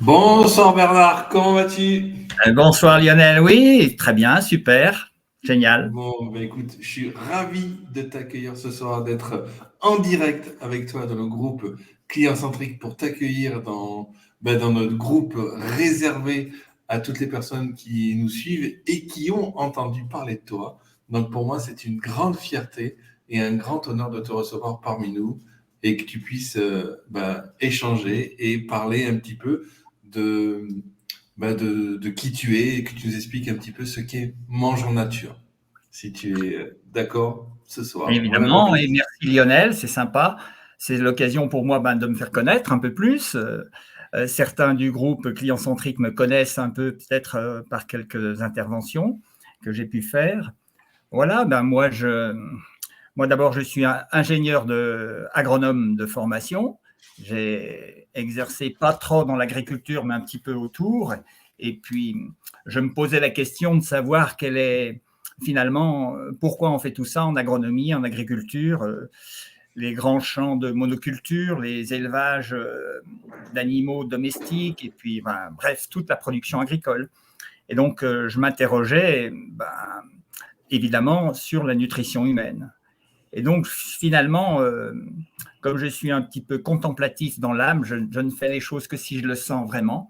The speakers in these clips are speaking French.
Bonsoir Bernard, comment vas-tu? Bonsoir Lionel, oui, très bien, super, génial. Bon, écoute, je suis ravi de t'accueillir ce soir, d'être en direct avec toi dans le groupe Client Centrique pour t'accueillir dans notre groupe réservé à toutes les personnes qui nous suivent et qui ont entendu parler de toi. Donc pour moi, c'est une grande fierté et un grand honneur de te recevoir parmi nous et que tu puisses échanger et parler un petit peu de, de qui tu es et que tu nous expliques un petit peu ce qu'est Mange en Nature. Si tu es d'accord ce soir. Voilà mon Évidemment, et plaisir. merci Lionel, c'est sympa. C'est l'occasion pour moi de me faire connaître un peu plus. Certains du groupe Client Centrique me connaissent un peu, peut-être par quelques interventions que j'ai pu faire. Voilà, moi d'abord, je suis ingénieur agronome de formation. J'ai exercé pas trop dans l'agriculture, mais un petit peu autour. Et puis, je me posais la question de savoir quelle est finalement pourquoi on fait tout ça en agronomie, en agriculture, les grands champs de monoculture, les élevages d'animaux domestiques, et puis, bref, toute la production agricole. Et donc, je m'interrogeais, évidemment, sur la nutrition humaine. Et donc, finalement, comme je suis un petit peu contemplatif dans l'âme, je ne fais les choses que si je le sens vraiment.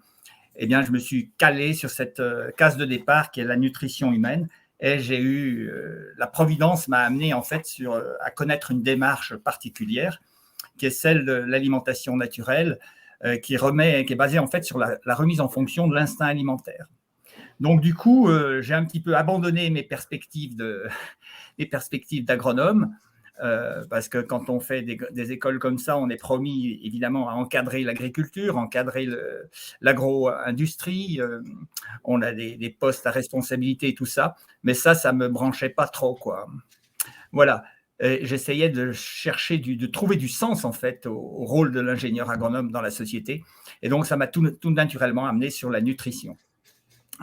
Eh bien, je me suis calé sur cette case de départ qui est la nutrition humaine. Et la providence m'a amené en fait à connaître une démarche particulière qui est celle de l'alimentation naturelle, qui est basée en fait sur la remise en fonction de l'instinct alimentaire. Donc, du coup, j'ai un petit peu abandonné mes perspectives d'agronome, parce que quand on fait des écoles comme ça, on est promis évidemment à encadrer l'agriculture, encadrer l'agro-industrie, on a des postes à responsabilité et tout ça, mais ça ne me branchait pas trop, quoi. Voilà. Et j'essayais de chercher, de trouver du sens en fait au rôle de l'ingénieur agronome dans la société, et donc ça m'a tout naturellement amené sur la nutrition.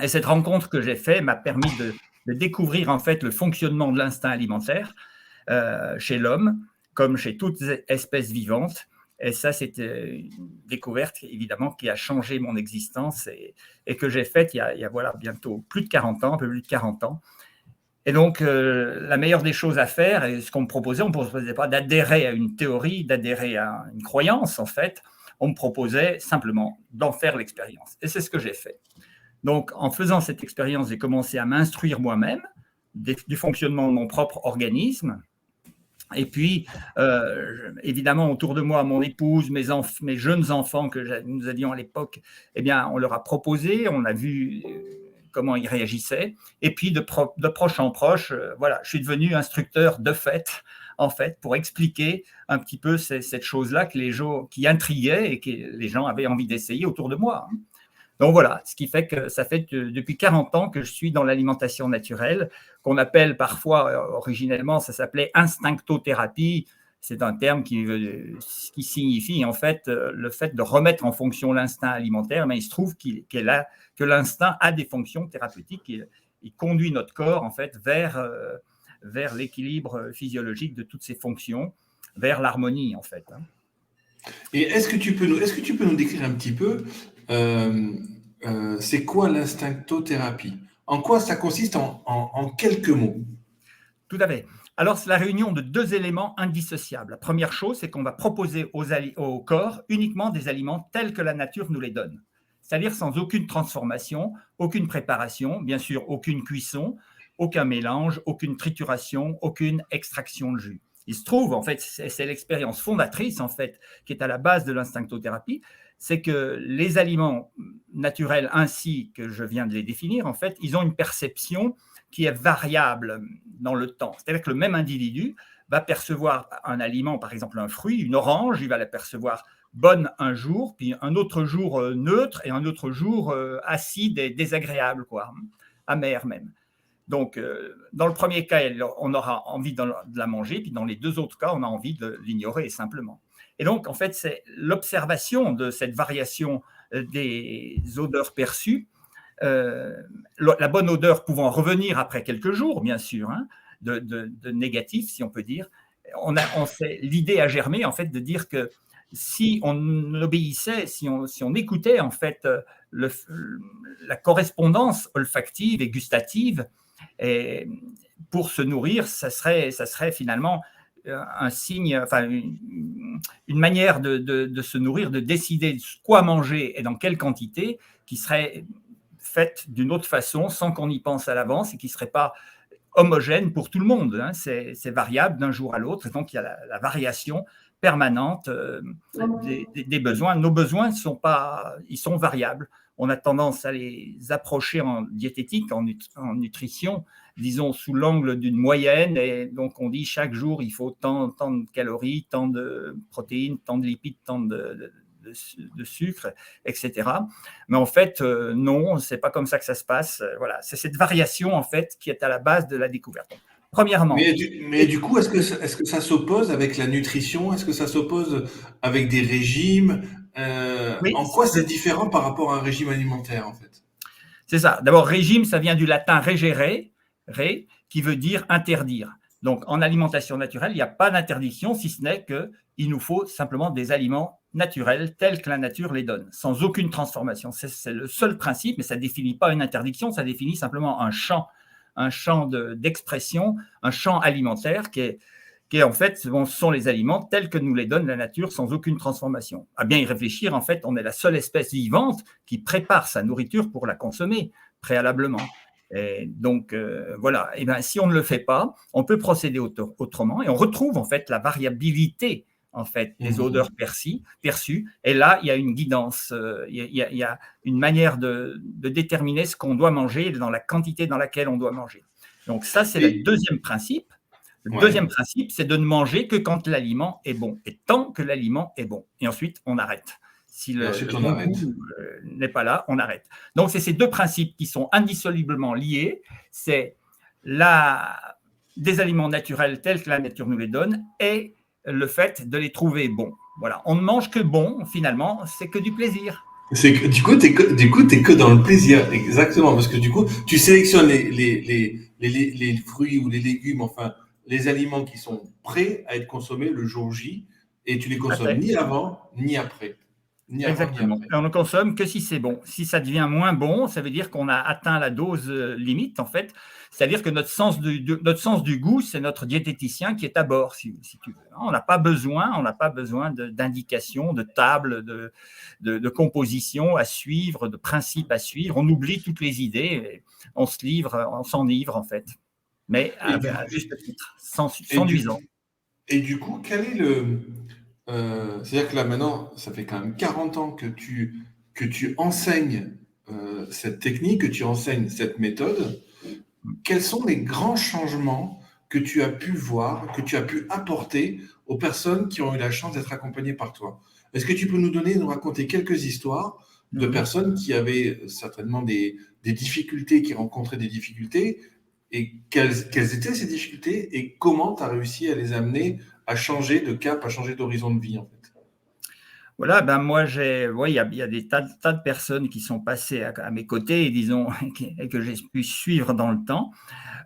Et cette rencontre que j'ai faite m'a permis de découvrir en fait le fonctionnement de l'instinct alimentaire chez l'homme, comme chez toutes espèces vivantes. Et ça, c'était une découverte, évidemment, qui a changé mon existence et que j'ai faite il y a voilà, bientôt plus de 40 ans, un peu plus de 40 ans. Et donc, la meilleure des choses à faire, et ce qu'on me proposait, on ne me proposait pas d'adhérer à une théorie, d'adhérer à une croyance, en fait. On me proposait simplement d'en faire l'expérience. Et c'est ce que j'ai fait. Donc, en faisant cette expérience, j'ai commencé à m'instruire moi-même du fonctionnement de mon propre organisme. Et puis, évidemment, autour de moi, mon épouse, mes jeunes enfants que nous avions à l'époque, eh bien, on leur a proposé, on a vu comment ils réagissaient. Et puis, de proche en proche, voilà, je suis devenu instructeur de fait, en fait, pour expliquer un petit peu cette chose-là qui intriguait et que les gens avaient envie d'essayer autour de moi. Donc voilà, ce qui fait que ça fait depuis 40 ans que je suis dans l'alimentation naturelle, qu'on appelle parfois, originellement, ça s'appelait instinctothérapie. C'est un terme qui signifie en fait le fait de remettre en fonction l'instinct alimentaire, mais il se trouve que l'instinct a des fonctions thérapeutiques. Il conduit notre corps en fait vers l'équilibre physiologique de toutes ces fonctions, vers l'harmonie en fait. Et est-ce que tu peux nous décrire un petit peu c'est quoi l'instinctothérapie? En quoi ça consiste en quelques mots? Tout à fait. Alors, c'est la réunion de deux éléments indissociables. La première chose, c'est qu'on va proposer au corps uniquement des aliments tels que la nature nous les donne. C'est-à-dire sans aucune transformation, aucune préparation, bien sûr, aucune cuisson, aucun mélange, aucune trituration, aucune extraction de jus. Il se trouve, en fait, c'est l'expérience fondatrice, en fait, qui est à la base de l'instinctothérapie, c'est que les aliments naturels ainsi que je viens de les définir, en fait, ils ont une perception qui est variable dans le temps. C'est-à-dire que le même individu va percevoir un aliment, par exemple un fruit, une orange, il va la percevoir bonne un jour, puis un autre jour neutre et un autre jour acide et désagréable, quoi, amer même. Donc, dans le premier cas, on aura envie de la manger, puis dans les deux autres cas, on a envie de l'ignorer simplement. Et donc, en fait, c'est l'observation de cette variation des odeurs perçues, la bonne odeur pouvant revenir après quelques jours, bien sûr, hein, de négatif, si on peut dire. L'idée a germé, en fait, de dire que si on obéissait, si on écoutait en fait la correspondance olfactive et gustative, et pour se nourrir, ça serait finalement un signe, enfin une manière de se nourrir, de décider quoi manger et dans quelle quantité, qui serait faite d'une autre façon, sans qu'on y pense à l'avance, et qui ne serait pas homogène pour tout le monde. Hein. C'est variable d'un jour à l'autre, et donc il y a la variation permanente des besoins. Nos besoins ils sont variables. On a tendance à les approcher en diététique, en nutrition, disons sous l'angle d'une moyenne, et donc on dit chaque jour il faut tant de calories, tant de protéines, tant de lipides, tant de sucre, etc. Mais en fait, non, c'est pas comme ça que ça se passe. Voilà, c'est cette variation en fait qui est à la base de la découverte. Premièrement. Mais du coup, est-ce que ça s'oppose avec la nutrition? Est-ce que ça s'oppose avec des régimes? Oui, En quoi c'est différent par rapport à un régime alimentaire, en fait? c'est ça. D'abord, régime, ça vient du latin regere, qui veut dire interdire. Donc, en alimentation naturelle, il n'y a pas d'interdiction, si ce n'est qu'il nous faut simplement des aliments naturels tels que la nature les donne, sans aucune transformation. C'est le seul principe, mais ça ne définit pas une interdiction, ça définit simplement un champ d'expression, un champ alimentaire qui est en fait, ce sont les aliments tels que nous les donne la nature, sans aucune transformation. À bien y réfléchir, en fait, on est la seule espèce vivante qui prépare sa nourriture pour la consommer préalablement. Et donc, voilà. Et bien, si on ne le fait pas, on peut procéder autrement, et on retrouve en fait la variabilité en fait des odeurs perçues. Et là, il y a une guidance, il y a une manière de déterminer ce qu'on doit manger dans la quantité dans laquelle on doit manger. Donc ça, c'est le deuxième principe. Le deuxième principe, c'est de ne manger que quand l'aliment est bon, et tant que l'aliment est bon. Et ensuite, on arrête. Si le goût n'est pas là, on arrête. Donc, c'est ces deux principes qui sont indissolublement liés. C'est des aliments naturels tels que la nature nous les donne, et le fait de les trouver bons. Voilà. On ne mange que bon, finalement, c'est que du plaisir. Du coup, t'es que dans le plaisir, exactement, parce que du coup, tu sélectionnes les fruits ou les légumes, enfin, les aliments qui sont prêts à être consommés le jour J, et tu les consommes ni avant, ni après. Exactement. Et on ne consomme que si c'est bon. Si ça devient moins bon, ça veut dire qu'on a atteint la dose limite, en fait. C'est-à-dire que notre sens du goût, c'est notre diététicien qui est à bord, si tu veux. On n'a pas besoin d'indications, de tables, de compositions à suivre, de principes à suivre. On oublie toutes les idées, on s'enivre, en fait. Mais à juste titre, sans nuisance. Et du coup, quel est le... c'est-à-dire que là, maintenant, ça fait quand même 40 ans que tu enseignes cette technique, que tu enseignes cette méthode. Quels sont les grands changements que tu as pu voir, que tu as pu apporter aux personnes qui ont eu la chance d'être accompagnées par toi? Est-ce que tu peux nous raconter quelques histoires de personnes qui avaient certainement des difficultés, qui rencontraient des difficultés, et quelles étaient ces difficultés, et comment tu as réussi à les amener à changer de cap, à changer d'horizon de vie, en fait? Voilà, ben moi, il y a des tas de personnes qui sont passées à mes côtés, disons, et que j'ai pu suivre dans le temps.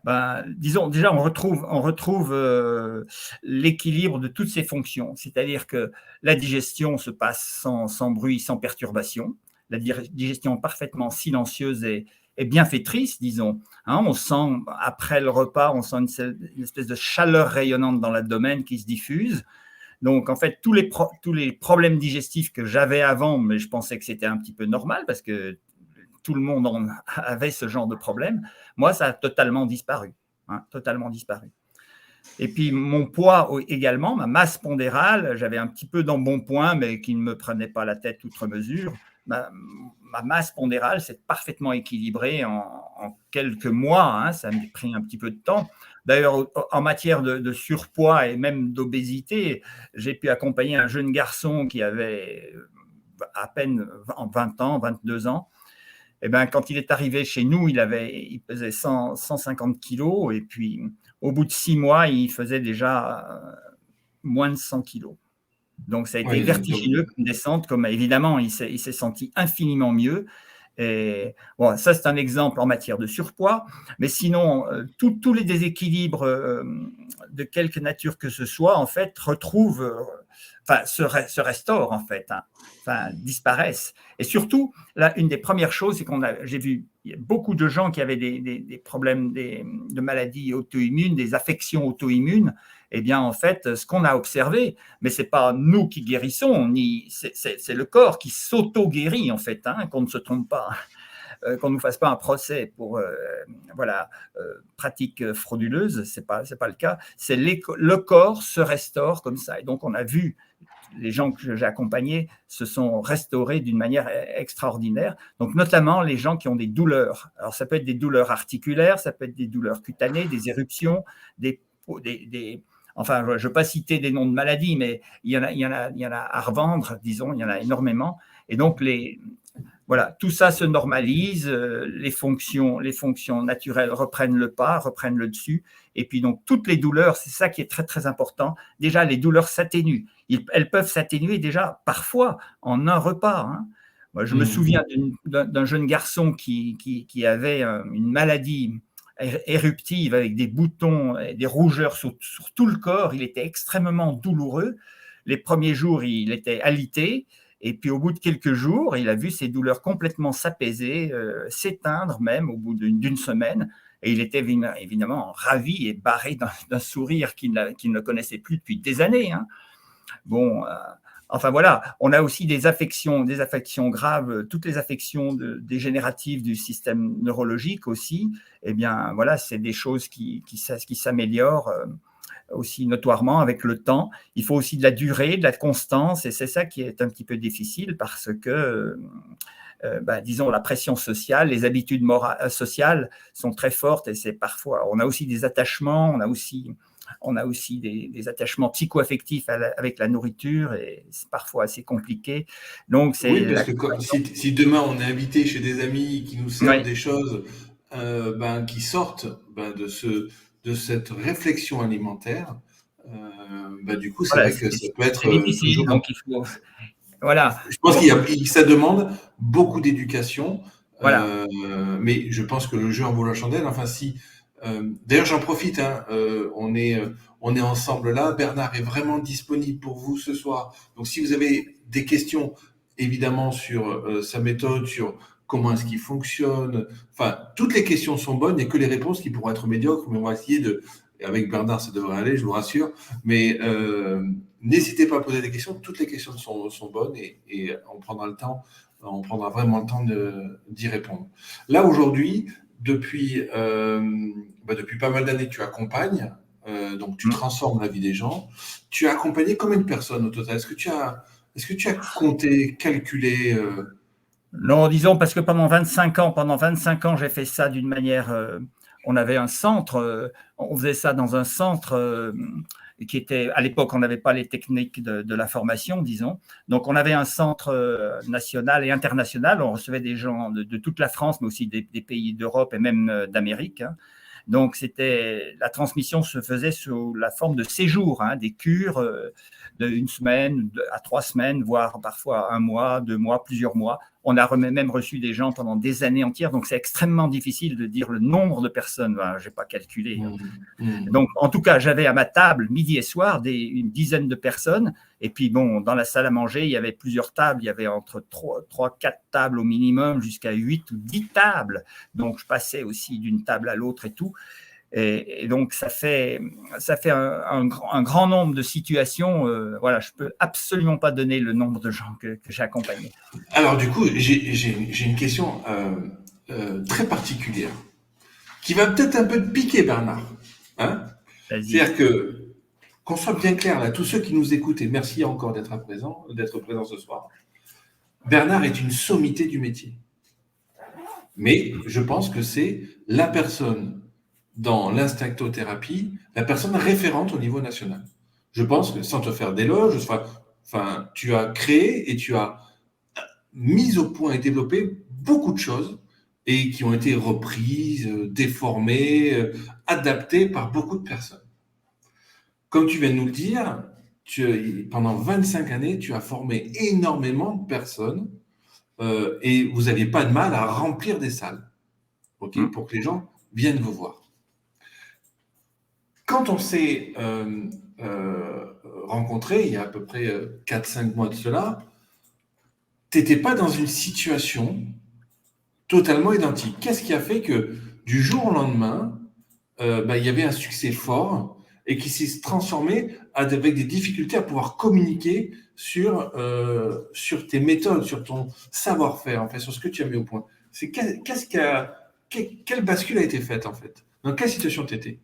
Ben, disons, déjà, on retrouve l'équilibre de toutes ces fonctions. C'est-à-dire que la digestion se passe sans bruit, sans perturbation. La digestion parfaitement silencieuse et bienfaitrice, disons. Hein, on sent, après le repas, on sent une espèce de chaleur rayonnante dans l'abdomen qui se diffuse. Donc, en fait, tous les problèmes digestifs que j'avais avant, mais je pensais que c'était un petit peu normal parce que tout le monde avait ce genre de problème, moi, ça a totalement disparu. Hein, totalement disparu. Et puis, mon poids également, ma masse pondérale, j'avais un petit peu d'embonpoint, mais qui ne me prenait pas la tête outre mesure. Ma masse pondérale s'est parfaitement équilibrée en quelques mois. Hein, ça m'a pris un petit peu de temps. D'ailleurs, en matière de surpoids et même d'obésité, j'ai pu accompagner un jeune garçon qui avait à peine 20 ans, 22 ans. Et ben, quand il est arrivé chez nous, il pesait 150 kilos, et puis au bout de 6 mois, il faisait déjà moins de 100 kilos. Donc, ça a été vertigineux comme descente, comme évidemment, il s'est senti infiniment mieux. Et bon, ça, c'est un exemple en matière de surpoids. Mais sinon, tous les déséquilibres de quelque nature que ce soit, en fait, retrouvent se restaurent en fait, hein, disparaissent. Et surtout, là, une des premières choses, c'est j'ai vu beaucoup de gens qui avaient des problèmes de maladies auto-immunes, des affections auto-immunes. Eh bien, en fait, ce qu'on a observé, mais c'est pas nous qui guérissons, c'est le corps qui s'auto-guérit en fait, hein, qu'on ne se trompe pas. Qu'on ne nous fasse pas un procès pour pratique frauduleuse, c'est pas le cas. C'est le corps se restaure comme ça. Et donc, on a vu les gens que j'ai accompagnés se sont restaurés d'une manière extraordinaire. Donc, notamment les gens qui ont des douleurs. Alors, ça peut être des douleurs articulaires, ça peut être des douleurs cutanées, des éruptions, enfin, je ne veux pas citer des noms de maladies, mais il y en a à revendre, disons, il y en a énormément. Et donc, voilà, tout ça se normalise, les fonctions naturelles reprennent le pas, reprennent le dessus. Et puis, donc, toutes les douleurs, c'est ça qui est très, très important. Déjà, les douleurs s'atténuent. Elles peuvent s'atténuer déjà parfois en un repas, hein. Moi, je me souviens d'un jeune garçon qui avait une maladie éruptive avec des boutons et des rougeurs sur tout le corps. Il était extrêmement douloureux. Les premiers jours, il était alité. Et puis, au bout de quelques jours, il a vu ses douleurs complètement s'apaiser, s'éteindre même au bout d'une semaine. Et il était évidemment ravi et barré d'un sourire qu'il ne connaissait plus depuis des années, hein. Bon, enfin voilà, on a aussi des affections graves, toutes les affections dégénératives du système neurologique aussi. Eh bien, voilà, c'est des choses qui s'améliorent aussi notoirement avec le temps. Il faut aussi de la durée, de la constance, et c'est ça qui est un petit peu difficile parce que, disons, la pression sociale, les habitudes sociales sont très fortes et c'est parfois, on a aussi des attachements, on a aussi des attachements psycho-affectifs avec la nourriture et c'est parfois assez compliqué. Donc, oui, parce que si demain on est invité chez des amis qui nous servent des choses qui sortent de cette réflexion alimentaire, du coup, c'est vrai que ça peut être difficile, toujours. Donc, il faut. Voilà. Je pense ça demande beaucoup d'éducation, Voilà. mais je pense que le jeu en vaut la chandelle. Enfin, d'ailleurs, j'en profite, hein, on est ensemble là. Bernard est vraiment disponible pour vous ce soir. Donc, si vous avez des questions, évidemment, sur sa méthode, sur comment est-ce qu'il fonctionne, enfin, toutes les questions sont bonnes. Il n'y a que les réponses qui pourront être médiocres, mais on va essayer avec Bernard, ça devrait aller, je vous rassure. Mais n'hésitez pas à poser des questions. Toutes les questions sont bonnes et on prendra vraiment le temps d'y répondre. Là, aujourd'hui, depuis pas mal d'années, tu accompagnes, donc tu transformes la vie des gens. Tu as accompagné combien de personnes au total? Est-ce que tu as compté, calculé Non, disons, parce que pendant 25 ans, j'ai fait ça d'une manière. On avait un centre, on faisait ça dans un centre qui était, à l'époque, on n'avait pas les techniques de la formation, disons. Donc, on avait un centre national et international. On recevait des gens de toute la France, mais aussi des pays d'Europe et même d'Amérique, hein. Donc, la transmission se faisait sous la forme de séjours, hein, des cures d'1 semaine à 3 semaines, voire parfois 1 mois, 2 mois, plusieurs mois. On a même reçu des gens pendant des années entières, donc c'est extrêmement difficile de dire le nombre de personnes. Je n'ai pas calculé. Donc, en tout cas, j'avais à ma table, midi et soir, une dizaine de personnes. Et puis, bon, dans la salle à manger, il y avait plusieurs tables. Il y avait entre 3, 4 tables au minimum, jusqu'à 8 ou 10 tables. Donc, je passais aussi d'une table à l'autre et tout. Et donc, ça fait un grand nombre de situations. Voilà, je ne peux absolument pas donner le nombre de gens que j'ai accompagnés. Alors, du coup, j'ai une question très particulière qui va peut-être un peu te piquer, Bernard. Hein? C'est-à-dire qu'on soit bien clair là, tous ceux qui nous écoutent, et merci encore d'être présent ce soir. Bernard est une sommité du métier. Mais je pense que c'est la personne dans l'instinctothérapie, la personne référente au niveau national. Je pense que, sans te faire d'éloges, tu as créé et tu as mis au point et développé beaucoup de choses et qui ont été reprises, déformées, adaptées par beaucoup de personnes. Comme tu viens de nous le dire, pendant 25 années, tu as formé énormément de personnes et vous n'aviez pas de mal à remplir des salles, pour que les gens viennent vous voir. Quand on s'est rencontré il y a à peu près 4-5 mois de cela, tu n'étais pas dans une situation totalement identique. Qu'est-ce qui a fait que du jour au lendemain, il y avait un succès fort et qui s'est transformé avec des difficultés à pouvoir communiquer sur tes méthodes, sur ton savoir-faire, en fait, sur ce que tu as mis au point. Quelle bascule a été faite, en fait? Dans quelle situation tu étais?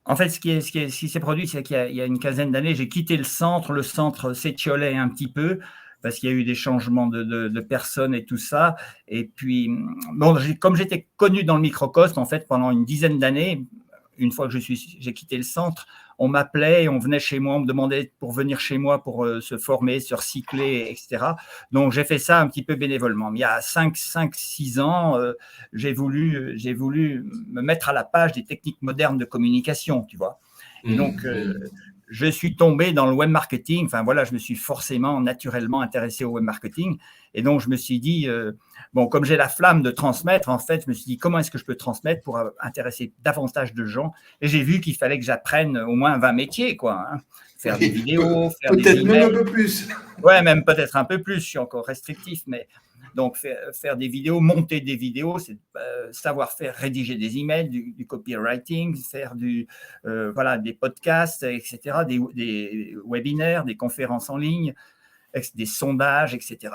En fait, ce qui s'est produit, c'est qu'il y a une quinzaine d'années, j'ai quitté le centre. Le centre s'étiolait un petit peu parce qu'il y a eu des changements de personnes et tout ça. Et puis, bon, comme j'étais connu dans le microcosme, en fait, pendant une dizaine d'années, une fois que j'ai quitté le centre, on m'appelait, on venait chez moi, on me demandait pour venir chez moi pour se former, se recycler, etc. Donc, j'ai fait ça un petit peu bénévolement. Mais il y a 5-6 ans, j'ai voulu me mettre à la page des techniques modernes de communication, tu vois. Et donc, je suis tombé dans le web marketing. Enfin, voilà, je me suis forcément, naturellement intéressé au web marketing. Et donc, je me suis dit, bon, comme j'ai la flamme de transmettre, en fait, je me suis dit, comment est-ce que je peux transmettre pour intéresser davantage de gens? Et j'ai vu qu'il fallait que j'apprenne au moins 20 métiers, quoi. Hein. Faire des vidéos, faire des peut-être même emails. un peu plus. Ouais, même peut-être un peu plus. Je suis encore restrictif, mais donc faire des vidéos, monter des vidéos, c'est savoir faire rédiger des emails, du copywriting, faire voilà, des podcasts, etc., des webinaires, des conférences en ligne, des sondages, etc.,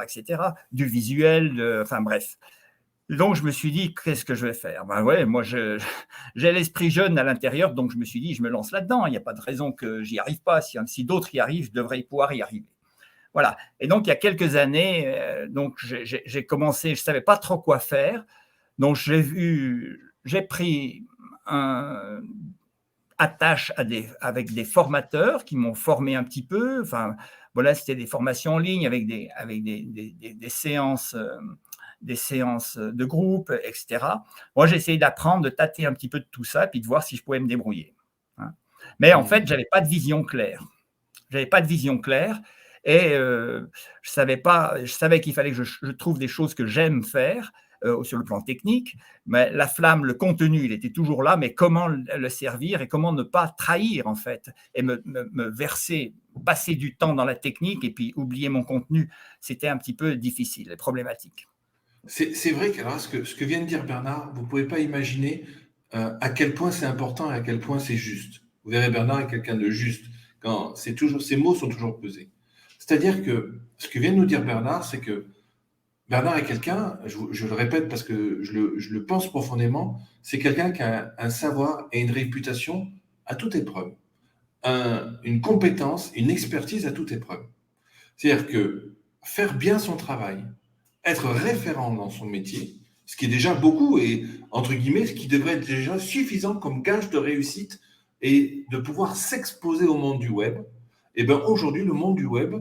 du visuel, enfin bref. Donc, je me suis dit, qu'est-ce que je vais faire? Ben ouais, moi, j'ai l'esprit jeune à l'intérieur, donc je me suis dit, je me lance là-dedans. Il n'y a pas de raison que j'y arrive pas. Si d'autres y arrivent, je devrais pouvoir y arriver. Voilà. Et donc, il y a quelques années, donc j'ai commencé, je ne savais pas trop quoi faire. Donc, j'ai pris un attache avec des formateurs qui m'ont formé un petit peu. Enfin, voilà, c'était des formations en ligne avec des séances de groupe, etc. Moi, j'ai essayé d'apprendre, de tâter un petit peu de tout ça, puis de voir si je pouvais me débrouiller. Hein. Mais en fait, je n'avais pas de vision claire. Je n'avais pas de vision claire et je savais qu'il fallait que je trouve des choses que j'aime faire sur le plan technique, mais la flamme, le contenu, il était toujours là, mais comment le servir et comment ne pas trahir en fait et me verser, passer du temps dans la technique et puis oublier mon contenu, c'était un petit peu difficile et problématique. C'est vrai que alors, ce que vient de dire Bernard, vous ne pouvez pas imaginer à quel point c'est important et à quel point c'est juste. Vous verrez, Bernard est quelqu'un de juste. Quand ces mots sont toujours pesés. C'est-à-dire que ce que vient de nous dire Bernard, c'est que Bernard est quelqu'un, je le répète parce que je le pense profondément, c'est quelqu'un qui a un savoir et une réputation à toute épreuve, une compétence, une expertise à toute épreuve. C'est-à-dire que faire bien son travail, être référent dans son métier, ce qui est déjà beaucoup et, entre guillemets, ce qui devrait être déjà suffisant comme gage de réussite et de pouvoir s'exposer au monde du web, et bien aujourd'hui, le monde du web,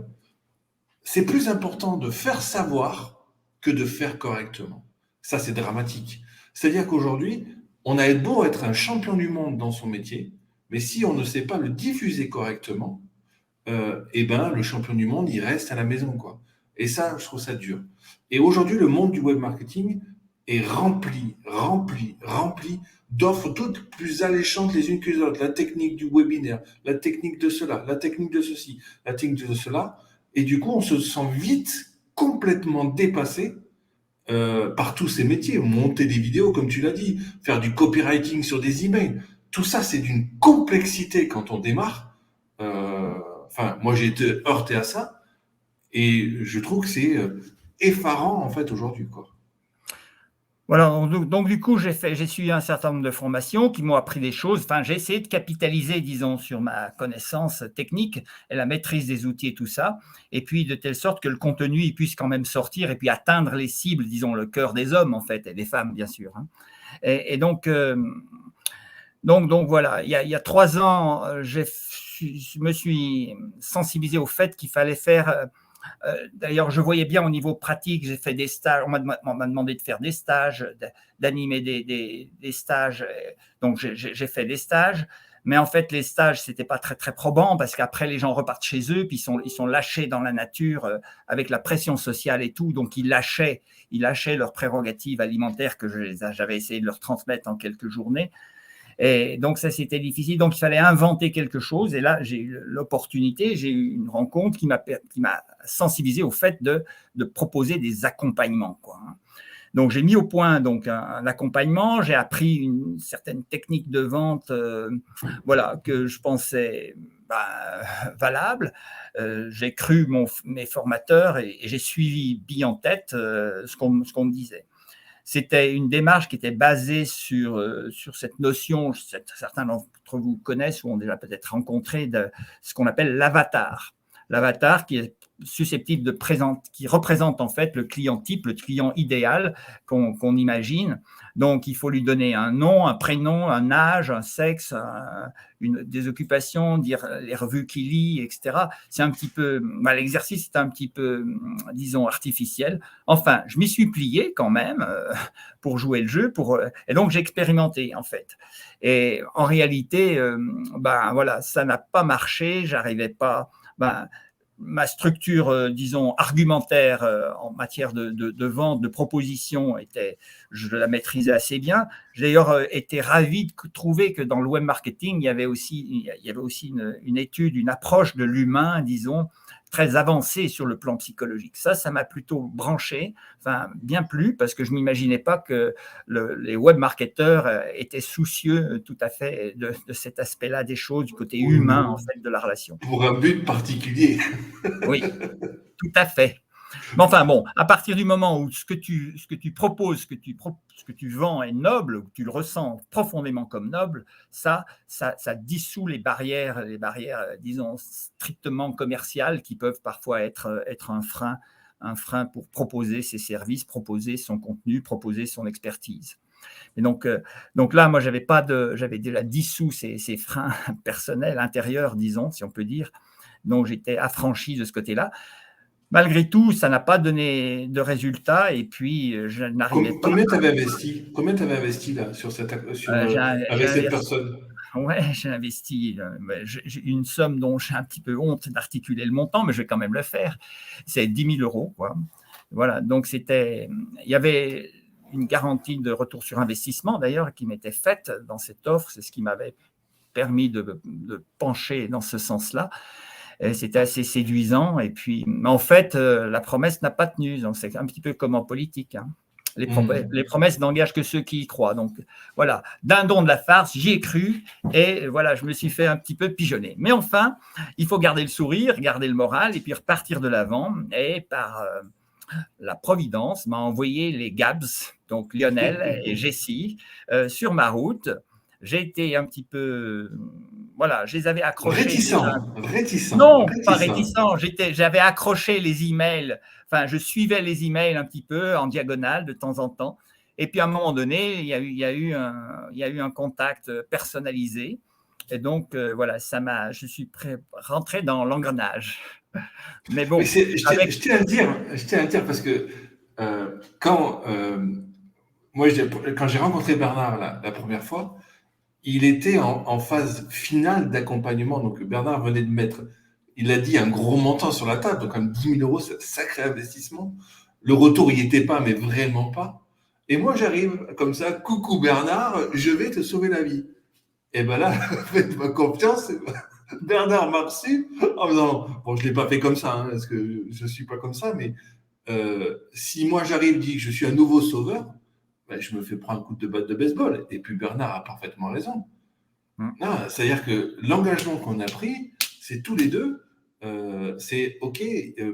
c'est plus important de faire savoir que de faire correctement. Ça, c'est dramatique. C'est-à-dire qu'aujourd'hui, on a beau être un champion du monde dans son métier, mais si on ne sait pas le diffuser correctement, et ben le champion du monde, il reste à la maison, quoi. Et ça, je trouve ça dur. Et aujourd'hui, le monde du web marketing est rempli d'offres toutes plus alléchantes les unes que les autres. La technique du webinaire, la technique de cela, la technique de ceci, la technique de cela. Et du coup, on se sent vite complètement dépassé par tous ces métiers. Monter des vidéos, comme tu l'as dit, faire du copywriting sur des emails. Tout ça, c'est d'une complexité quand on démarre. Enfin, moi, j'ai été heurté à ça et je trouve que c'est effarant, en fait, aujourd'hui, quoi. Voilà, donc du coup, j'ai suivi un certain nombre de formations qui m'ont appris des choses. Enfin, j'ai essayé de capitaliser, disons, sur ma connaissance technique et la maîtrise des outils et tout ça, et puis de telle sorte que le contenu il puisse quand même sortir et puis atteindre les cibles, disons, le cœur des hommes, en fait, et des femmes, bien sûr. Hein. Et donc, voilà, il y a 3 ans, je me suis sensibilisé au fait qu'il fallait faire. D'ailleurs, je voyais bien au niveau pratique, j'ai fait des stages, on m'a demandé de faire des stages, d'animer des stages. Donc, j'ai fait des stages. Mais en fait, les stages, ce n'était pas très, très probant parce qu'après, les gens repartent chez eux, puis ils sont lâchés dans la nature avec la pression sociale et tout. Donc, ils lâchaient leurs prérogatives alimentaires que j'avais essayé de leur transmettre en quelques journées. Et donc, ça, c'était difficile. Donc, il fallait inventer quelque chose. Et là, j'ai eu l'opportunité, j'ai eu une rencontre qui m'a sensibilisé au fait de proposer des accompagnements, quoi. Donc, j'ai mis au point donc un accompagnement. J'ai appris une certaine technique de vente, voilà, que je pensais valable. J'ai cru mes formateurs et j'ai suivi bille en tête ce qu'on me disait. C'était une démarche qui était basée sur cette notion, certains d'entre vous connaissent ou ont déjà peut-être rencontré, de ce qu'on appelle l'avatar. L'avatar qui est susceptible de présenter, qui représente en fait le client type, le client idéal qu'on imagine. Donc, il faut lui donner un nom, un prénom, un âge, un sexe, des occupations, dire les revues qu'il lit, etc. C'est un petit peu, l'exercice est un petit peu, disons, artificiel. Enfin, je m'y suis plié quand même pour jouer le jeu, et donc j'ai expérimenté en fait. Et en réalité, voilà, ça n'a pas marché. J'arrivais pas. Ma structure, disons, argumentaire en matière de vente, de proposition, je la maîtrisais assez bien. J'ai d'ailleurs été ravi de trouver que dans le web marketing, il y avait aussi une étude, une approche de l'humain, disons, très avancée sur le plan psychologique. Ça m'a plutôt branché, enfin bien plu, parce que je ne m'imaginais pas que les web marketeurs étaient soucieux tout à fait de cet aspect-là des choses, du côté humain en fait de la relation. Pour un but particulier. Oui, tout à fait. Mais enfin bon, à partir du moment où ce que tu proposes, ce que tu vends est noble, ou tu le ressens profondément comme noble, ça dissout les barrières, disons, strictement commerciales qui peuvent parfois être un frein pour proposer ses services, proposer son contenu, proposer son expertise. Et donc là, moi, j'avais déjà dissous ces freins personnels, intérieurs, disons, si on peut dire. Donc, j'étais affranchi de ce côté-là. Malgré tout, ça n'a pas donné de résultat et puis je n'arrivais pas. Combien tu avais investi là, avec cette personne? Ouais, j'ai investi une somme dont j'ai un petit peu honte d'articuler le montant, mais je vais quand même le faire. C'est 10 000 €, quoi. Voilà, donc il y avait une garantie de retour sur investissement d'ailleurs qui m'était faite dans cette offre. C'est ce qui m'avait permis de pencher dans ce sens-là. C'était assez séduisant. Et puis, en fait, la promesse n'a pas tenu. Donc, c'est un petit peu comme en politique. Hein. Les promesses n'engagent que ceux qui y croient. Donc, voilà, dindon de la farce, j'y ai cru. Et voilà, je me suis fait un petit peu pigeonner. Mais enfin, il faut garder le sourire, garder le moral et puis repartir de l'avant. Et par la Providence m'a envoyé les Gabs, donc Lionel et Jessie, sur ma route. J'ai été un petit peu, voilà, je les avais accrochés. Réticent. Non, pas réticent. J'avais accroché les emails. Enfin, je suivais les emails un petit peu en diagonale de temps en temps. Et puis à un moment donné, il y a eu un contact personnalisé. Et donc voilà, je suis rentré dans l'engrenage. Mais bon, je tiens à le dire parce que quand j'ai rencontré Bernard la première fois, il était en phase finale d'accompagnement. Donc Bernard venait de mettre, il a dit, un gros montant sur la table, donc comme 10 000 €, c'est un sacré investissement. Le retour n'y était pas, mais vraiment pas. Et moi, j'arrive comme ça, coucou Bernard, je vais te sauver la vie. Et ben là, faites-moi confiance. Bernard m'a reçu en me disant, bon, je ne l'ai pas fait comme ça, hein, parce que je ne suis pas comme ça, mais si moi j'arrive et dis que je suis un nouveau sauveur, ben, je me fais prendre un coup de batte de baseball. Et puis Bernard a parfaitement raison. C'est-à-dire que l'engagement qu'on a pris, c'est tous les deux, c'est OK,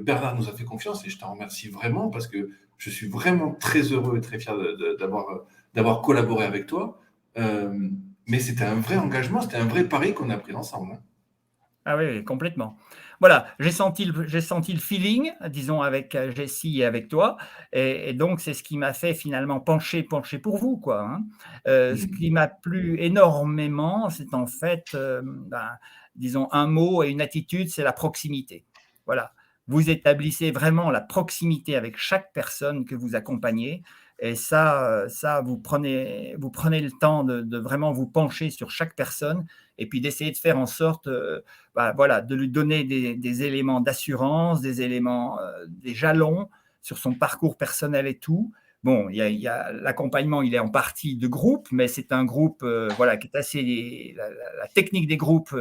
Bernard nous a fait confiance et je t'en remercie vraiment parce que je suis vraiment très heureux et très fier d'avoir collaboré avec toi. Mais c'était un vrai engagement, c'était un vrai pari qu'on a pris ensemble. Hein. Ah oui, complètement. Voilà, j'ai senti le feeling, disons, avec Jessie et avec toi. Et donc, c'est ce qui m'a fait finalement pencher pour vous, quoi. Hein. Ce qui m'a plu énormément, c'est en fait, disons, un mot et une attitude, c'est la proximité. Voilà. Vous établissez vraiment la proximité avec chaque personne que vous accompagnez. Et ça, vous prenez le temps de vraiment vous pencher sur chaque personne et puis d'essayer de faire en sorte voilà, de lui donner des éléments d'assurance, des éléments, des jalons sur son parcours personnel et tout, bon, l'accompagnement, il est en partie de groupe, mais c'est un groupe voilà, qui est assez. La technique des groupes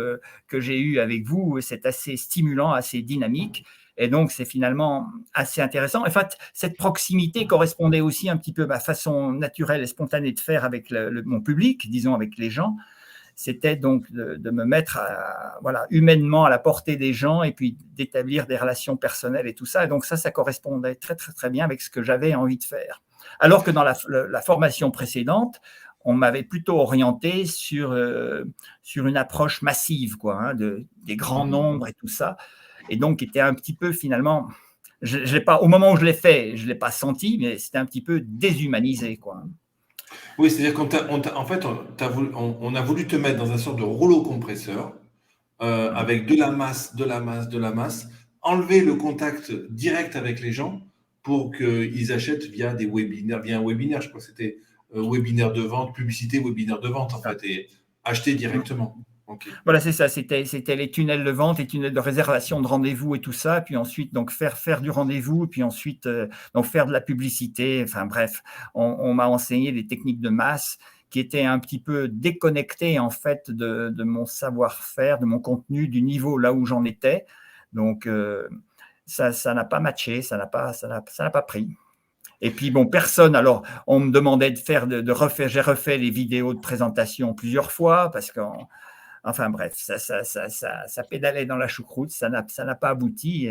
que j'ai eu avec vous, c'est assez stimulant, assez dynamique. Et donc, c'est finalement assez intéressant. En fait, cette proximité correspondait aussi un petit peu à ma façon naturelle et spontanée de faire avec mon public, disons, avec les gens. C'était donc de me mettre voilà, humainement à la portée des gens et puis d'établir des relations personnelles et tout ça. Et donc ça correspondait très, très, très bien avec ce que j'avais envie de faire. Alors que dans la formation précédente, on m'avait plutôt orienté sur une approche massive, quoi, hein, des grands nombres et tout ça. Et donc, était un petit peu finalement, au moment où je l'ai fait, je ne l'ai pas senti, mais c'était un petit peu déshumanisé, quoi. Oui, c'est-à-dire en fait, on a voulu te mettre dans un sorte de rouleau compresseur avec de la masse, de la masse, de la masse, enlever le contact direct avec les gens pour qu'ils achètent via des webinaires, via un webinaire, je crois que c'était webinaire de vente, publicité, webinaire de vente en fait, et acheter directement. Okay. Voilà, c'est ça, c'était les tunnels de vente, les tunnels de réservation de rendez-vous et tout ça, puis ensuite donc faire du rendez-vous, puis ensuite donc faire de la publicité, enfin bref, on m'a enseigné des techniques de masse qui étaient un petit peu déconnectées en fait de mon savoir-faire, de mon contenu, du niveau là où j'en étais. Donc ça n'a pas matché, ça n'a pas pris. Et puis bon, personne. Alors, on me demandait de refaire. J'ai refait les vidéos de présentation plusieurs fois parce que, enfin bref, ça pédalait dans la choucroute, ça n'a pas abouti.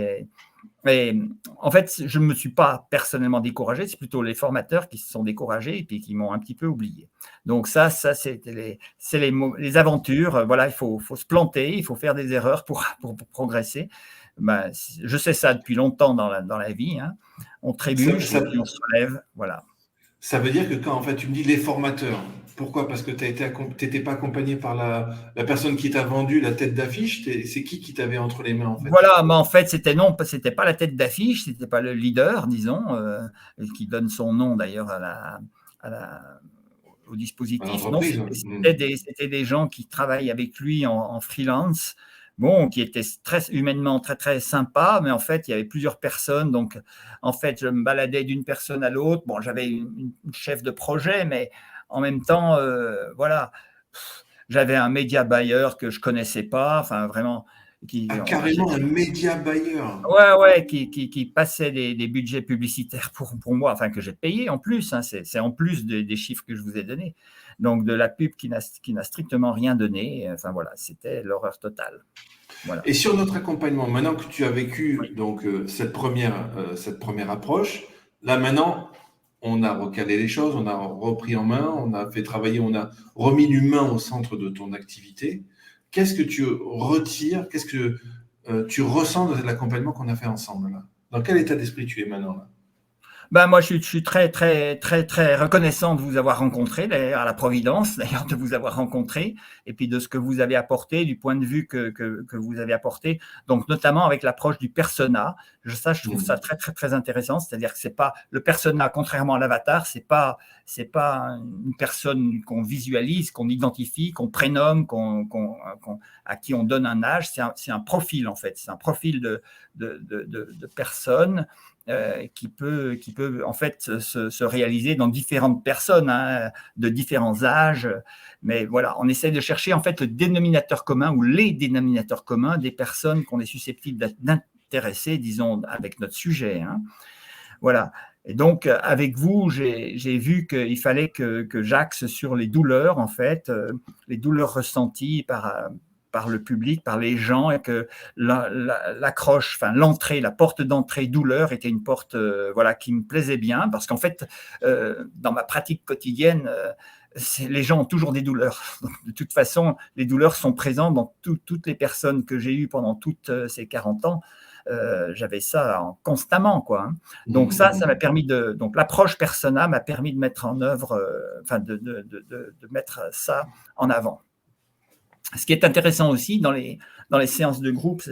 Et en fait, je ne me suis pas personnellement découragé, c'est plutôt les formateurs qui se sont découragés et puis qui m'ont un petit peu oublié. Donc ça c'était les aventures. Voilà, il faut se planter, il faut faire des erreurs pour progresser. Ben, je sais ça depuis longtemps dans la vie. Hein. On trébuche et puis on se relève. Voilà. Ça veut dire que quand en fait, tu me dis les formateurs, pourquoi? Parce que tu n'étais pas accompagné par la personne qui t'a vendu la tête d'affiche. C'est qui t'avait entre les mains en fait? Voilà, mais en fait, c'était pas la tête d'affiche, c'était pas le leader, disons, qui donne son nom d'ailleurs au dispositif. Non, c'était des gens qui travaillent avec lui en freelance, bon, qui étaient humainement très très sympas, mais en fait, il y avait plusieurs personnes, donc en fait, je me baladais d'une personne à l'autre. Bon, j'avais une chef de projet, mais en même temps, voilà, j'avais un média buyer que je connaissais pas, enfin vraiment. Carrément un média buyer. Ouais, qui passait des budgets publicitaires pour moi, enfin que j'ai payé en plus, hein, c'est en plus des chiffres que je vous ai donnés. Donc de la pub qui n'a strictement rien donné. Enfin voilà, c'était l'horreur totale. Voilà. Et sur notre accompagnement, maintenant que tu as vécu donc cette première approche, là maintenant, on a recalé les choses, on a repris en main, on a fait travailler, on a remis l'humain au centre de ton activité. Qu'est-ce que tu retires, qu'est-ce que tu ressens de l'accompagnement qu'on a fait ensemble là? Dans quel état d'esprit tu es maintenant là? Ben moi, je suis très, très, très, très reconnaissant de vous avoir rencontré, d'ailleurs, à la Providence, d'ailleurs, de vous avoir rencontré, et puis de ce que vous avez apporté, du point de vue que vous avez apporté, donc notamment avec l'approche du persona. Je trouve ça très, très, très intéressant, c'est-à-dire que c'est pas le persona, contrairement à l'avatar, c'est pas une personne qu'on visualise, qu'on identifie, qu'on prénomme, à qui on donne un âge, c'est un profil, en fait, c'est un profil de personne qui peut en fait se réaliser dans différentes personnes, hein, de différents âges. Mais voilà, on essaie de chercher en fait le dénominateur commun ou les dénominateurs communs des personnes qu'on est susceptible d'intéresser, disons, avec notre sujet. Hein. Voilà. Et donc, avec vous, j'ai vu qu'il fallait que j'axe sur les douleurs, en fait, les douleurs ressenties par le public, par les gens, et que l'accroche, enfin l'entrée, la porte d'entrée douleur était une porte voilà, qui me plaisait bien, parce qu'en fait, dans ma pratique quotidienne, les gens ont toujours des douleurs. Donc, de toute façon, les douleurs sont présentes dans toutes les personnes que j'ai eues pendant toutes ces 40 ans. J'avais ça constamment, quoi. Hein. Donc ça m'a permis donc l'approche persona m'a permis de mettre en œuvre, enfin de mettre ça en avant. Ce qui est intéressant aussi dans les séances de groupe,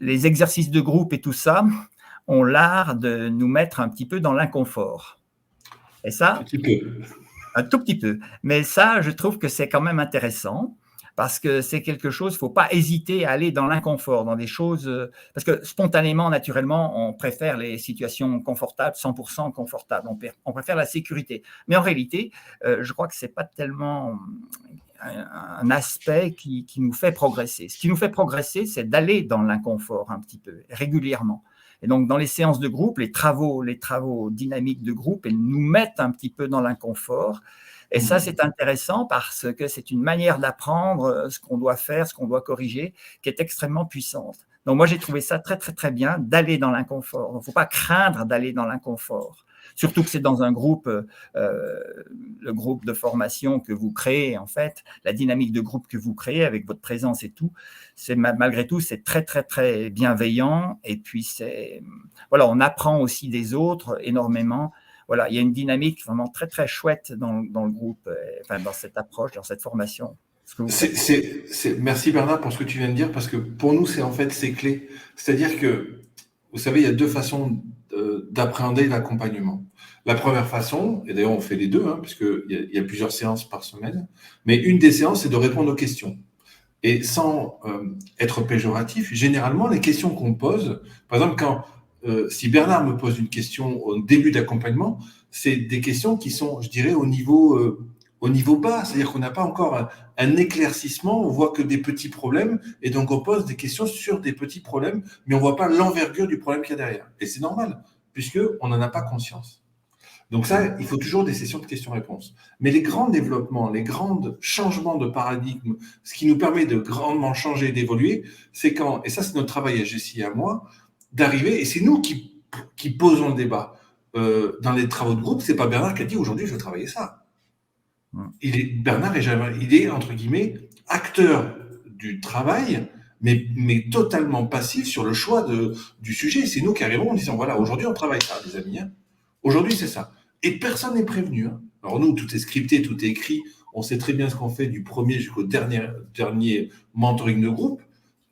les exercices de groupe et tout ça ont l'art de nous mettre un petit peu dans l'inconfort. Et ça, un petit peu. Un tout petit peu. Mais ça, je trouve que c'est quand même intéressant parce que c'est quelque chose, il ne faut pas hésiter à aller dans l'inconfort, dans des choses, parce que spontanément, naturellement, on préfère les situations confortables, 100% confortables, on préfère la sécurité. Mais en réalité, je crois que ce n'est pas tellement un aspect qui nous fait progresser. Ce qui nous fait progresser, c'est d'aller dans l'inconfort un petit peu, régulièrement. Et donc, dans les séances de groupe, les travaux dynamiques de groupe, elles nous mettent un petit peu dans l'inconfort. Et ça, c'est intéressant parce que c'est une manière d'apprendre ce qu'on doit faire, ce qu'on doit corriger, qui est extrêmement puissante. Donc, moi, j'ai trouvé ça très, très, très bien d'aller dans l'inconfort. Il ne faut pas craindre d'aller dans l'inconfort. Surtout que c'est dans un groupe, le groupe de formation que vous créez, en fait, la dynamique de groupe que vous créez avec votre présence et tout, c'est malgré tout, c'est très, très, très bienveillant. Et puis, voilà, on apprend aussi des autres énormément. Voilà, il y a une dynamique vraiment très, très chouette dans le groupe, enfin, dans cette approche, dans cette formation. Merci Bernard pour ce que tu viens de dire, parce que pour nous, c'est clé. C'est-à-dire que, vous savez, il y a deux façons d'appréhender l'accompagnement. La première façon, et d'ailleurs on fait les deux, puisqu'il y a plusieurs séances par semaine, mais une des séances, c'est de répondre aux questions. Et sans être péjoratif, généralement, les questions qu'on pose, par exemple, si Bernard me pose une question au début d'accompagnement, c'est des questions qui sont, je dirais, au niveau bas, c'est-à-dire qu'on n'a pas encore un éclaircissement, on voit que des petits problèmes, et donc on pose des questions sur des petits problèmes, mais on ne voit pas l'envergure du problème qu'il y a derrière. Et c'est normal, puisqu'on n'en a pas conscience. Donc ça, il faut toujours des sessions de questions-réponses. Mais les grands développements, les grands changements de paradigme, ce qui nous permet de grandement changer et d'évoluer, c'est et ça c'est notre travail à Jessie et à moi, d'arriver, et c'est nous qui posons le débat. Dans les travaux de groupe, c'est pas Bernard qui a dit aujourd'hui je veux travailler ça. Bernard il est entre guillemets acteur du travail, mais totalement passif sur le choix du sujet. C'est nous qui arrivons en disant voilà, aujourd'hui on travaille ça, les amis. Aujourd'hui c'est ça. Et personne n'est prévenu. Alors nous, tout est scripté, tout est écrit. On sait très bien ce qu'on fait du premier jusqu'au dernier mentoring de groupe.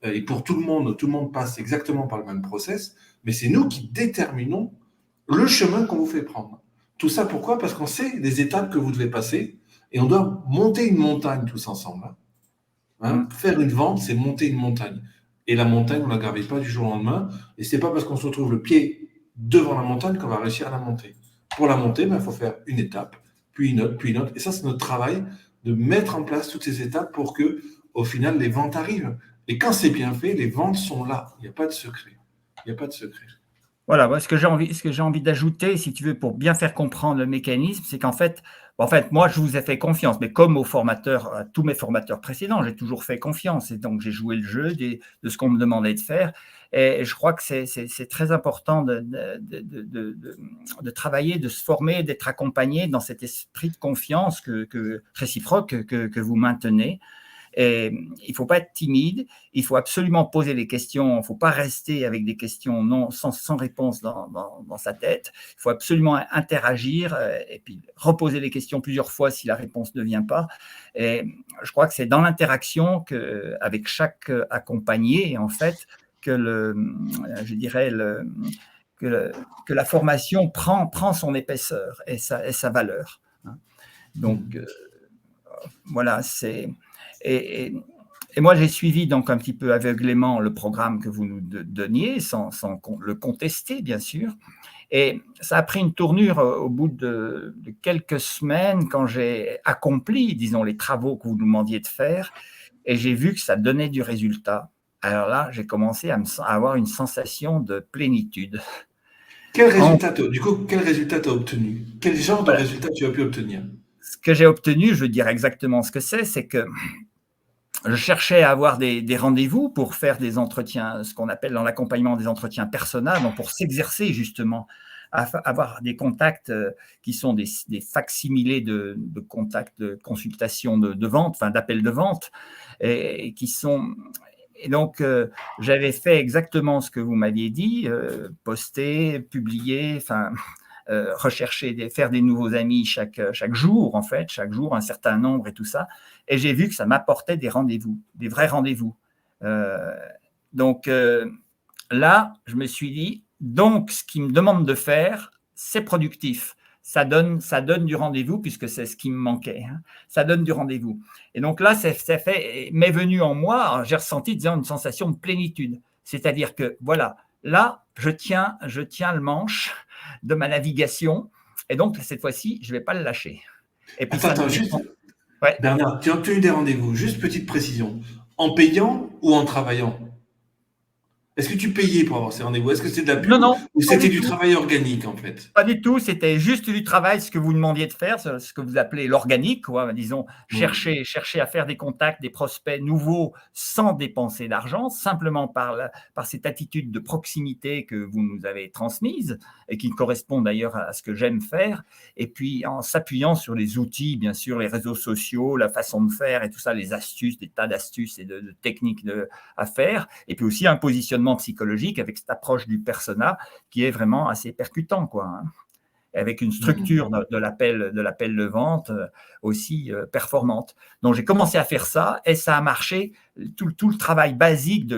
Et pour tout le monde passe exactement par le même process. Mais c'est nous qui déterminons le chemin qu'on vous fait prendre. Tout ça pourquoi ? Parce qu'on sait les étapes que vous devez passer. Et on doit monter une montagne tous ensemble. Faire une vente, c'est monter une montagne. Et la montagne, on ne la gravit pas du jour au lendemain. Et ce n'est pas parce qu'on se retrouve le pied devant la montagne qu'on va réussir à la monter. Pour la monter, il faut faire une étape, puis une autre, puis une autre. Et ça, c'est notre travail de mettre en place toutes ces étapes pour que, au final, les ventes arrivent. Et quand c'est bien fait, les ventes sont là. Il n'y a pas de secret. Il n'y a pas de secret. Voilà, ce que j'ai envie d'ajouter, si tu veux, pour bien faire comprendre le mécanisme, c'est qu'en fait, moi, je vous ai fait confiance, mais comme à tous mes formateurs précédents, j'ai toujours fait confiance. Et donc, j'ai joué le jeu de ce qu'on me demandait de faire. Et je crois que c'est très important de travailler, de se former, d'être accompagné dans cet esprit de confiance réciproque que vous maintenez. Et il ne faut pas être timide, il faut absolument poser les questions, il ne faut pas rester avec des questions sans réponse dans sa tête, il faut absolument interagir et puis reposer les questions plusieurs fois si la réponse ne vient pas. Et je crois que c'est dans l'interaction avec chaque accompagné, en fait, que la formation prend son épaisseur et sa valeur. Donc, voilà, c'est... Et moi, j'ai suivi donc un petit peu aveuglément le programme que vous nous donniez, sans le contester, bien sûr. Et ça a pris une tournure au bout de quelques semaines quand j'ai accompli, disons, les travaux que vous nous demandiez de faire. Et j'ai vu que ça donnait du résultat. Alors là, j'ai commencé à avoir une sensation de plénitude. Quel résultat tu as obtenu ? Quel genre de résultat tu as pu obtenir ? Ce que j'ai obtenu, je veux dire exactement ce que c'est que je cherchais à avoir des rendez-vous pour faire des entretiens, ce qu'on appelle dans l'accompagnement des entretiens personnels, donc pour s'exercer justement à avoir des contacts qui sont des facsimilés de contacts de consultation de vente, enfin d'appels de vente, et qui sont... Et donc, j'avais fait exactement ce que vous m'aviez dit, poster, publier, rechercher, faire des nouveaux amis chaque jour, en fait, chaque jour, un certain nombre et tout ça. Et j'ai vu que ça m'apportait des rendez-vous, des vrais rendez-vous. Donc, là, je me suis dit, donc, ce qu'il me demande de faire, c'est productif. ça donne du rendez-vous, puisque c'est ce qui me manquait. Hein. Ça donne du rendez-vous. Et donc là, m'est venu en moi, j'ai ressenti, disons, une sensation de plénitude. C'est-à-dire que, voilà, là, je tiens le manche de ma navigation, et donc cette fois-ci, je ne vais pas le lâcher. Et puis ça me Attends, juste, détend. Ouais. Bernard, tu as obtenu des rendez-vous, juste petite précision, en payant ou en travaillant? Est-ce que tu payais pour avoir ces rendez-vous? Est-ce que c'est de la Non, pub non, ou pas c'était du du tout. travail organique en fait? Pas du tout, c'était juste du travail, ce que vous demandiez de faire, ce que vous appelez l'organique, quoi, disons, Hmm. chercher à faire des contacts, des prospects nouveaux sans dépenser d'argent, simplement par cette attitude de proximité que vous nous avez transmise et qui correspond d'ailleurs à ce que j'aime faire, et puis en s'appuyant sur les outils, bien sûr, les réseaux sociaux, la façon de faire et tout ça, les astuces, des tas d'astuces et de techniques à faire, et puis aussi un positionnement psychologique avec cette approche du persona qui est vraiment assez percutant, quoi. Hein, avec une Hmm. structure de l'appel de vente aussi performante. Donc j'ai commencé à faire ça et ça a marché. Tout le travail basique,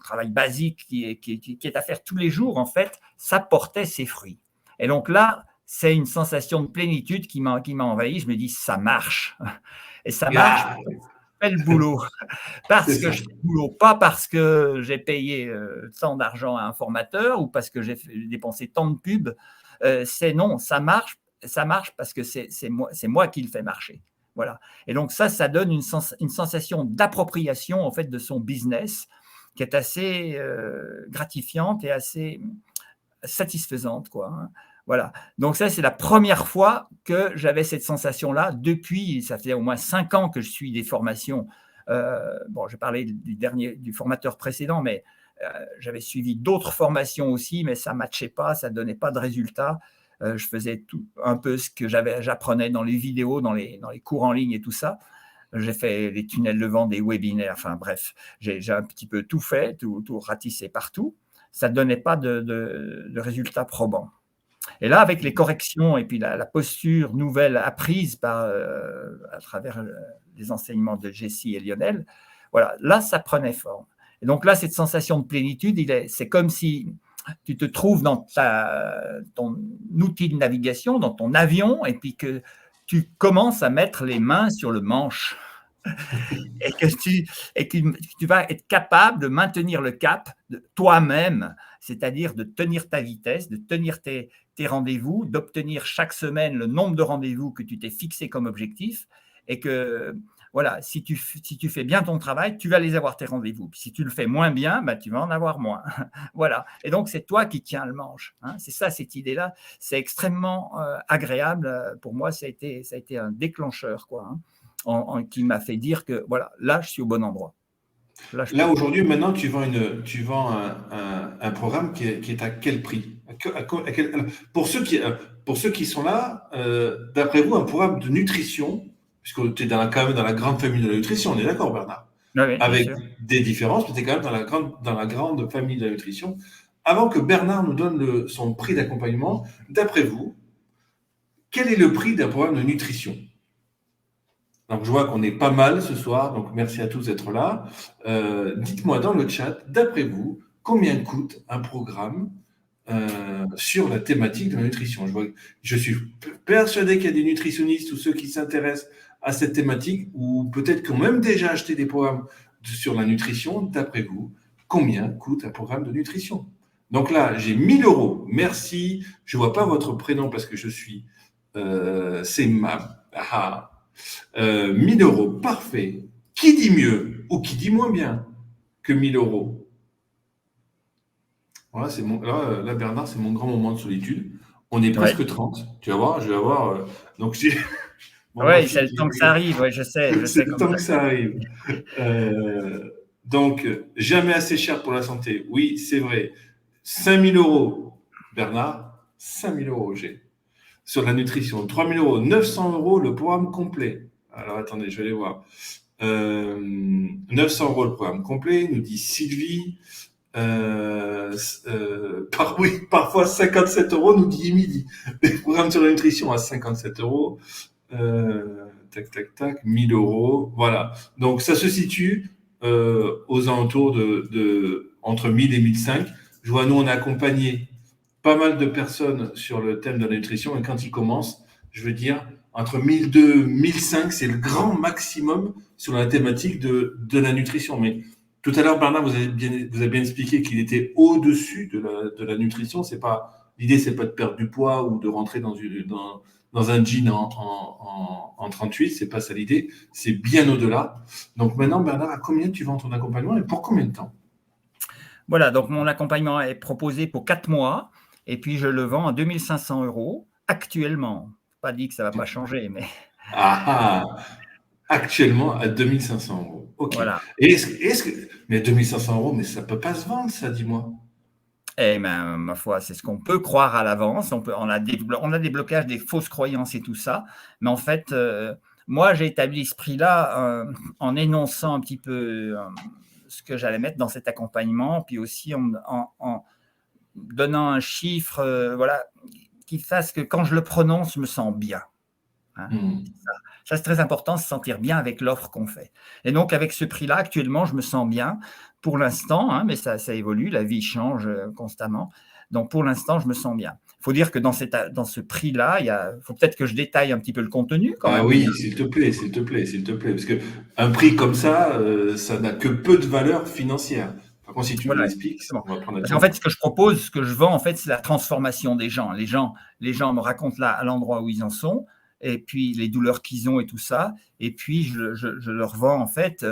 travail basique qui est à faire tous les jours, en fait, ça portait ses fruits. Et donc là, c'est une sensation de plénitude qui m'a envahi. Je me dis, ça marche. Et ça marche Ah, parce que je fais le boulot. c'est Parce que ça. je fais le boulot, pas parce que j'ai payé tant d'argent à un formateur ou parce que j'ai dépensé tant de pubs. C'est non, ça marche parce que c'est moi qui le fais marcher. Voilà. Et donc ça donne une sensation d'appropriation en fait de son business qui est assez gratifiante et assez satisfaisante, quoi. Hein. Voilà. Donc ça, c'est la première fois que j'avais cette sensation-là. Depuis, ça fait au moins 5 ans que je suis des formations. Bon, j'ai parlé du formateur précédent, mais j'avais suivi d'autres formations aussi, mais ça ne matchait pas, ça ne donnait pas de résultats. Je faisais un peu ce que j'apprenais dans les vidéos, dans les cours en ligne et tout ça. J'ai fait les tunnels de vente, des webinaires, enfin bref, j'ai un petit peu tout fait, tout ratissé partout. Ça ne donnait pas de résultats probants. Et là, avec les corrections et puis la posture nouvelle apprise à travers les enseignements de Jessie et Lionel, voilà, là, ça prenait forme. Et donc là, cette sensation de plénitude, c'est comme si tu te trouves dans ton outil de navigation, dans ton avion, et puis que tu commences à mettre les mains sur le manche et que tu vas être capable de maintenir le cap de toi-même, c'est-à-dire de tenir ta vitesse, de tenir tes rendez-vous, d'obtenir chaque semaine le nombre de rendez-vous que tu t'es fixé comme objectif, et que voilà, si tu fais bien ton travail, tu vas les avoir tes rendez-vous. Si tu le fais moins bien, bah, tu vas en avoir moins. Voilà. Et donc, c'est toi qui tiens le manche. Hein. C'est ça, cette idée-là. C'est extrêmement agréable. Pour moi, ça a été un déclencheur, quoi. Hein, qui m'a fait dire que voilà, là, je suis au bon endroit. Là, je Là peux. aujourd'hui, maintenant, tu vends un programme qui est à quel prix? Alors, pour ceux qui sont là, d'après vous, un programme de nutrition, puisque tu es quand même dans la grande famille de la nutrition, on est d'accord, Bernard? Oui, oui, bien Avec sûr. des différences, mais tu es quand même dans la grande famille de la nutrition. Avant que Bernard nous donne son prix d'accompagnement, d'après vous, quel est le prix d'un programme de nutrition? Donc, je vois qu'on est pas mal ce soir, donc merci à tous d'être là. Dites-moi dans le chat, d'après vous, combien coûte un programme sur la thématique de la nutrition? Je suis persuadé qu'il y a des nutritionnistes ou ceux qui s'intéressent à cette thématique, ou peut-être qui ont même déjà acheté des programmes sur la nutrition. D'après vous, combien coûte un programme de nutrition? Donc là, j'ai 1000 euros. Merci. Je ne vois pas votre prénom parce que je suis. C'est ma. Ah, 1000 euros, parfait. Qui dit mieux ou qui dit moins bien que 1000 euros? Voilà, là, Bernard, c'est mon grand moment de solitude. On est Ouais. presque 30. Tu vas voir, je vais avoir. Donc, bon, ma Ouais, fille c'est le qui. temps que ça arrive. Ouais, je C'est sais le comme temps ça. que ça arrive. Donc, jamais assez cher pour la santé. Oui, c'est vrai. 5000 euros, Bernard. 5000 euros, j'ai. Sur la nutrition. 3000 euros. 900 euros, le programme complet. Alors, attendez, je vais aller voir. 900 euros le programme complet, nous dit Sylvie. Oui, parfois 57 euros, nous dit Emily. Les programmes sur la nutrition à 57 euros. Tac, tac, tac, 1000 euros. Voilà. Donc, ça se situe aux alentours entre 1000 et 1005. Je vois, nous, on est accompagné pas mal de personnes sur le thème de la nutrition et quand ils commencent, je veux dire, entre 1002 1005, c'est le grand maximum sur la thématique de la nutrition. Mais tout à l'heure, Bernard, vous avez bien expliqué qu'il était au-dessus de la nutrition. L'idée, c'est pas de perdre du poids ou de rentrer dans un jean en 38, c'est pas ça l'idée, c'est bien au-delà. Donc maintenant, Bernard, à combien tu vends ton accompagnement et pour combien de temps? Voilà, donc mon accompagnement est proposé pour 4 mois et puis je le vends à 2 500 € actuellement. Pas dit que ça ne va pas changer, mais Ah, ah, actuellement à 2500 €. Ok. voilà. Et mais 2500 €, mais ça peut pas se vendre, ça, dis-moi. Eh bien, ma foi, c'est ce qu'on peut croire à l'avance. On a des blocages, des fausses croyances et tout ça. Mais en fait, moi, j'ai établi ce prix-là en énonçant un petit peu ce que j'allais mettre dans cet accompagnement, puis aussi en donnant un chiffre voilà, qui fasse que quand je le prononce, je me sens bien. Hein. Hmm. Ça, c'est très important, se sentir bien avec l'offre qu'on fait. Et donc, avec ce prix-là, actuellement, je me sens bien pour l'instant, hein, mais ça évolue, la vie change constamment. Donc, pour l'instant, je me sens bien. Il faut dire que dans ce prix-là, il faut peut-être que je détaille un petit peu le contenu quand Ah même. oui, s'il te plaît, s'il te plaît, s'il te plaît. Parce que un prix comme ça, ça n'a que peu de valeur financière. Par contre, si tu nous Voilà, l'expliques, exactement. on va prendre le Parce qu'en temps. fait, ce que je propose, ce que je vends, en fait, c'est la transformation des gens. Les gens me racontent là à l'endroit où ils en sont, et puis les douleurs qu'ils ont et tout ça. Et puis, je leur vends, en fait,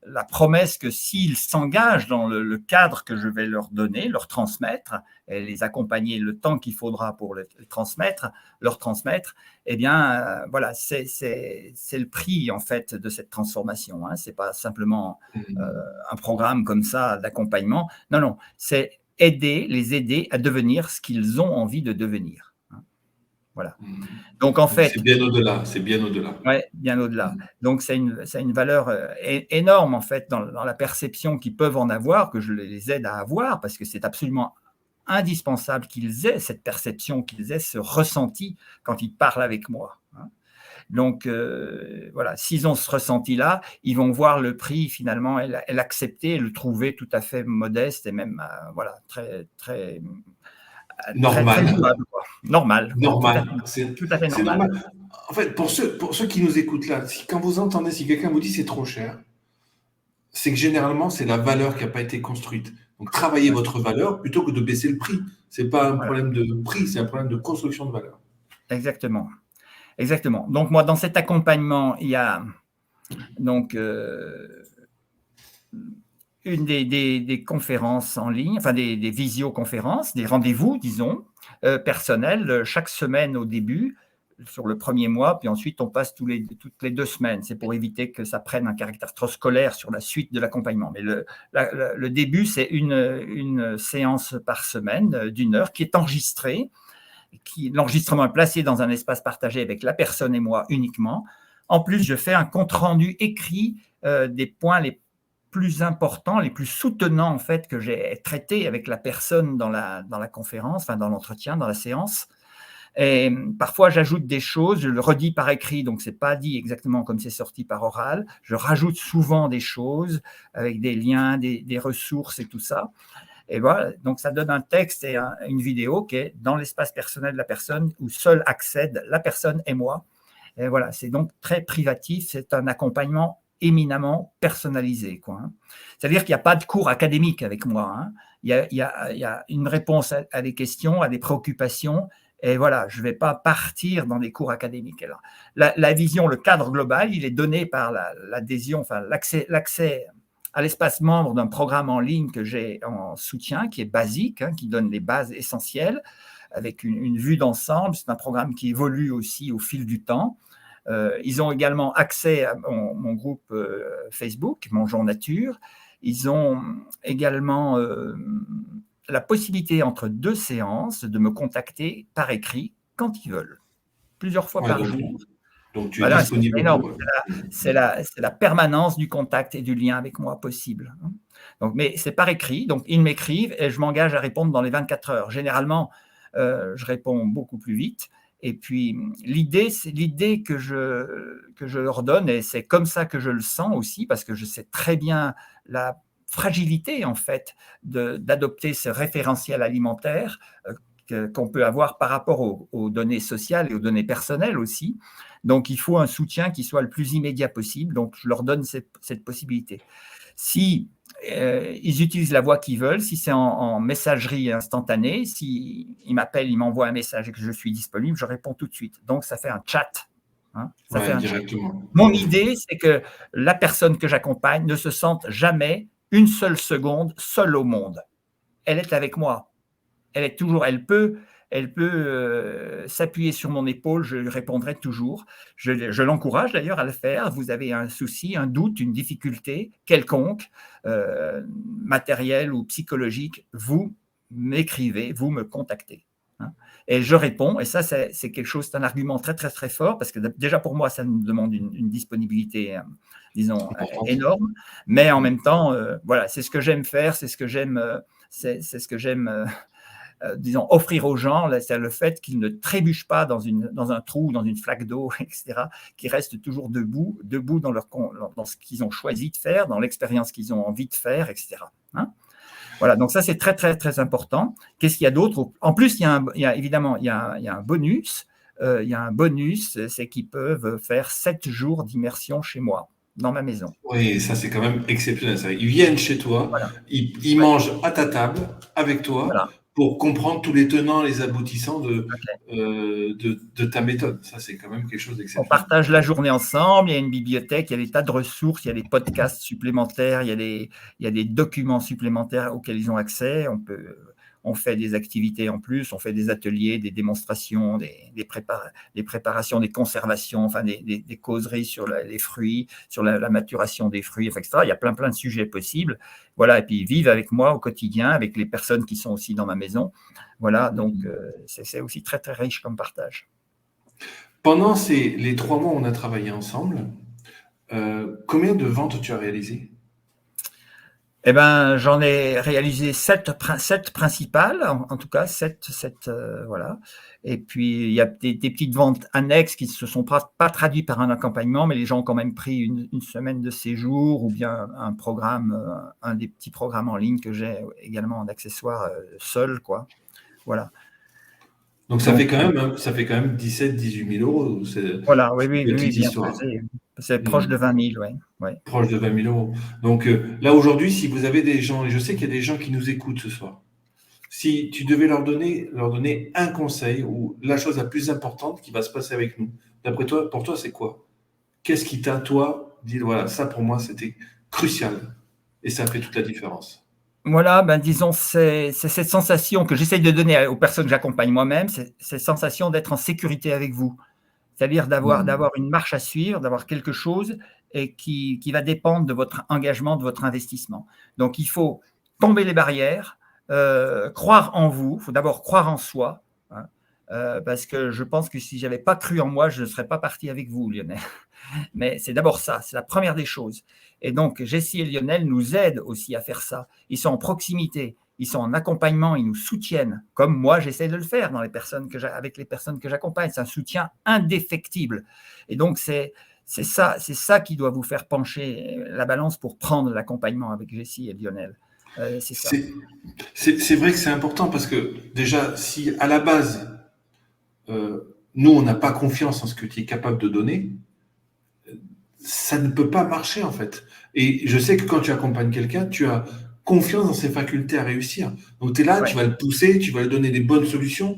la promesse que s'ils s'engagent dans le cadre que je vais leur donner, leur transmettre, et les accompagner le temps qu'il faudra pour leur transmettre, eh bien, voilà, c'est le prix, en fait, de cette transformation. Hein. Ce n'est pas simplement un programme comme ça d'accompagnement. Non, non, c'est les aider à devenir ce qu'ils ont envie de devenir. Hein. Voilà. Hmm. Donc, en Donc c'est fait, bien au-delà, c'est bien au-delà. ouais, bien au-delà. Hmm. Donc, ça a une valeur énorme, en fait, dans la perception qu'ils peuvent en avoir, que je les aide à avoir, parce que c'est absolument indispensable qu'ils aient cette perception, qu'ils aient ce ressenti quand ils parlent avec moi. Hein. Donc, voilà, s'ils ont ce ressenti-là, ils vont voir le prix finalement et l'accepter et le trouver tout à fait modeste et même voilà, très, très, très, très Normal, vivable, quoi. Normal, voilà, normal, tout à fait c'est normal. normal. En fait, pour ceux qui nous écoutent là, quand vous entendez, si quelqu'un vous dit c'est trop cher, c'est que généralement, c'est la valeur qui n'a pas été construite. Donc, travaillez Ouais, votre valeur plutôt que de baisser le prix. Ce n'est pas un voilà, problème de prix, c'est un problème de construction de valeur. exactement. Exactement. Donc, moi, dans cet accompagnement, il y a donc une des conférences en ligne, enfin des visioconférences, des rendez-vous, disons, personnels, chaque semaine au début, sur le premier mois, puis ensuite on passe toutes les 2 semaines. C'est pour éviter que ça prenne un caractère trop scolaire sur la suite de l'accompagnement. Mais le début, c'est une séance par semaine d'1 heure qui est enregistrée. L'enregistrement est placé dans un espace partagé avec la personne et moi uniquement. En plus, je fais un compte-rendu écrit des points les plus importants, les plus soutenants en fait que j'ai traités avec la personne dans la conférence, enfin dans l'entretien, dans la séance. Et parfois, j'ajoute des choses, je le redis par écrit, donc ce n'est pas dit exactement comme c'est sorti par oral. Je rajoute souvent des choses avec des liens, des ressources et tout ça. Et voilà, donc ça donne un texte et une vidéo qui est dans l'espace personnel de la personne où seul accède la personne et moi. Et voilà, c'est donc très privatif, c'est un accompagnement éminemment personnalisé, quoi, hein. C'est-à-dire qu'il n'y a pas de cours académique avec moi, hein. Il y a une réponse à des questions, à des préoccupations, et voilà, je ne vais pas partir dans des cours académiques. Alors, la vision, le cadre global, il est donné par l'adhésion, enfin l'accès à l'espace membre d'un programme en ligne que j'ai en soutien, qui est basique, hein, qui donne les bases essentielles, avec une vue d'ensemble. C'est un programme qui évolue aussi au fil du temps. Ils ont également accès à mon groupe Facebook, Mangeons Nature. Ils ont également la possibilité, entre 2 séances, de me contacter par écrit quand ils veulent, plusieurs fois Ouais, par jour. donc tu es Voilà, c'est disponible énorme. pour eux. C'est la permanence du contact et du lien avec moi possible. Hein. Donc, mais c'est par écrit. Donc, ils m'écrivent et je m'engage à répondre dans les 24 heures. Généralement, je réponds beaucoup plus vite. Et puis, c'est l'idée que je leur donne, et c'est comme ça que je le sens aussi, parce que je sais très bien la fragilité, en fait, d'adopter ce référentiel alimentaire qu'on peut avoir par rapport aux données sociales et aux données personnelles aussi. Donc, il faut un soutien qui soit le plus immédiat possible. Donc, je leur donne cette possibilité. Si ils utilisent la voie qu'ils veulent, si c'est en messagerie instantanée, s'ils m'appellent, ils m'envoient un message et que je suis disponible, je réponds tout de suite. Donc, ça fait un chat. Hein, ça fait un directement. chat. Mon idée, c'est que la personne que j'accompagne ne se sente jamais une seule seconde seule au monde. Elle est avec moi. Elle peut s'appuyer sur mon épaule, je lui répondrai toujours. Je l'encourage d'ailleurs à le faire. Vous avez un souci, un doute, une difficulté quelconque, matérielle ou psychologique, vous m'écrivez, vous me contactez. Hein, et je réponds, et ça, c'est quelque chose, c'est un argument très, très, très fort, parce que déjà pour moi, ça me demande une disponibilité, disons, énorme, mais en même temps, voilà, c'est ce que j'aime faire, c'est ce que j'aime, disons, offrir aux gens, c'est le fait qu'ils ne trébuchent pas dans un trou, dans une flaque d'eau, etc., qu'ils restent toujours debout dans ce qu'ils ont choisi de faire, dans l'expérience qu'ils ont envie de faire, etc. Hein, voilà, donc ça, c'est très, très, très important. Qu'est-ce qu'il y a d'autre? En plus, évidemment, il y a un bonus. Il y a un bonus, c'est qu'ils peuvent faire 7 jours d'immersion chez moi, dans ma maison. Oui, ça, c'est quand même exceptionnel. Ça. Ils viennent chez toi, voilà. Ils mangent à ta table avec toi voilà. pour comprendre tous les tenants, les aboutissants de ta méthode. Ça, c'est quand même quelque chose d'exceptionnel. On partage la journée ensemble, il y a une bibliothèque, il y a des tas de ressources, il y a des podcasts supplémentaires, il y a des documents supplémentaires auxquels ils ont accès. On fait des activités en plus, on fait des ateliers, des démonstrations, des préparations, des conservations, enfin des causeries sur les fruits, sur la maturation des fruits, etc. Il y a plein de sujets possibles. Voilà, et puis ils vivent avec moi au quotidien, avec les personnes qui sont aussi dans ma maison. Voilà, donc c'est aussi très, très riche comme partage. Pendant les 3 mois où on a travaillé ensemble, combien de ventes tu as réalisées? Eh ben, j'en ai réalisé 7 principales, en tout cas 7 voilà. Et puis il y a des petites ventes annexes qui ne se sont pas traduites par un accompagnement, mais les gens ont quand même pris une semaine de séjour ou bien un programme, un des petits programmes en ligne que j'ai également en accessoire seul, quoi. Voilà. Donc ça fait quand même 17 000 à 18 000 euros. Voilà, oui, bien histoire. pesé. C'est proche de 20 000, oui. Proche de 20 000 euros. Donc là, aujourd'hui, si vous avez des gens, et je sais qu'il y a des gens qui nous écoutent ce soir, si tu devais leur donner un conseil ou la chose la plus importante qui va se passer avec nous, d'après toi, pour toi, c'est quoi? Qu'est-ce qui t'a, toi, dit, voilà, ça pour moi, c'était crucial et ça fait toute la différence? Voilà, ben disons, c'est cette sensation que j'essaye de donner aux personnes que j'accompagne moi-même, c'est cette sensation d'être en sécurité avec vous. C'est-à-dire d'avoir une marche à suivre, d'avoir quelque chose et qui va dépendre de votre engagement, de votre investissement. Donc, il faut tomber les barrières, croire en vous. Il faut d'abord croire en soi, hein, parce que je pense que si je n'avais pas cru en moi, je ne serais pas parti avec vous, Lionel. Mais c'est d'abord ça, c'est la première des choses. Et donc, Jessie et Lionel nous aident aussi à faire ça. Ils sont en proximité, ils sont en accompagnement, ils nous soutiennent, comme moi, j'essaie de le faire avec les personnes que j'accompagne. C'est un soutien indéfectible. Et donc, c'est ça qui doit vous faire pencher la balance pour prendre l'accompagnement avec Jessie et Lionel. C'est ça. C'est vrai que c'est important parce que déjà, si à la base, nous, on n'a pas confiance en ce que tu es capable de donner, ça ne peut pas marcher en fait. Et je sais que quand tu accompagnes quelqu'un, tu as confiance dans ses facultés à réussir. Donc tu es là, tu vas le pousser, tu vas lui donner des bonnes solutions.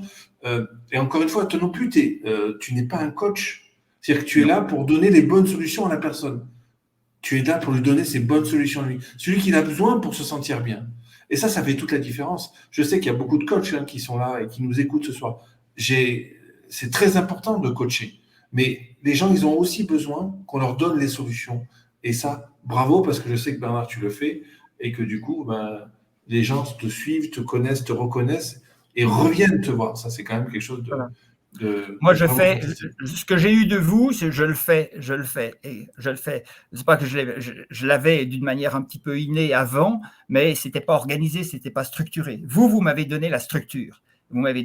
Et encore une fois, toi non plus, tu n'es pas un coach. C'est-à-dire que tu es là pour donner les bonnes solutions à la personne. Tu es là pour lui donner ses bonnes solutions à lui. Celui qu'il a besoin pour se sentir bien. Et ça fait toute la différence. Je sais qu'il y a beaucoup de coachs qui sont là et qui nous écoutent ce soir. C'est très important de coacher. Mais les gens, ils ont aussi besoin qu'on leur donne les solutions. Et ça, bravo, parce que je sais que Bernard, tu le fais, et que du coup, les gens te suivent, te connaissent, te reconnaissent, et reviennent te voir. Ça, c'est quand même quelque chose de moi, je fais ce que j'ai eu de vous, je le fais, et je le fais. C'est pas que je l'avais d'une manière un petit peu innée avant, mais c'était pas organisé, c'était pas structuré. Vous m'avez donné la structure. Vous m'avez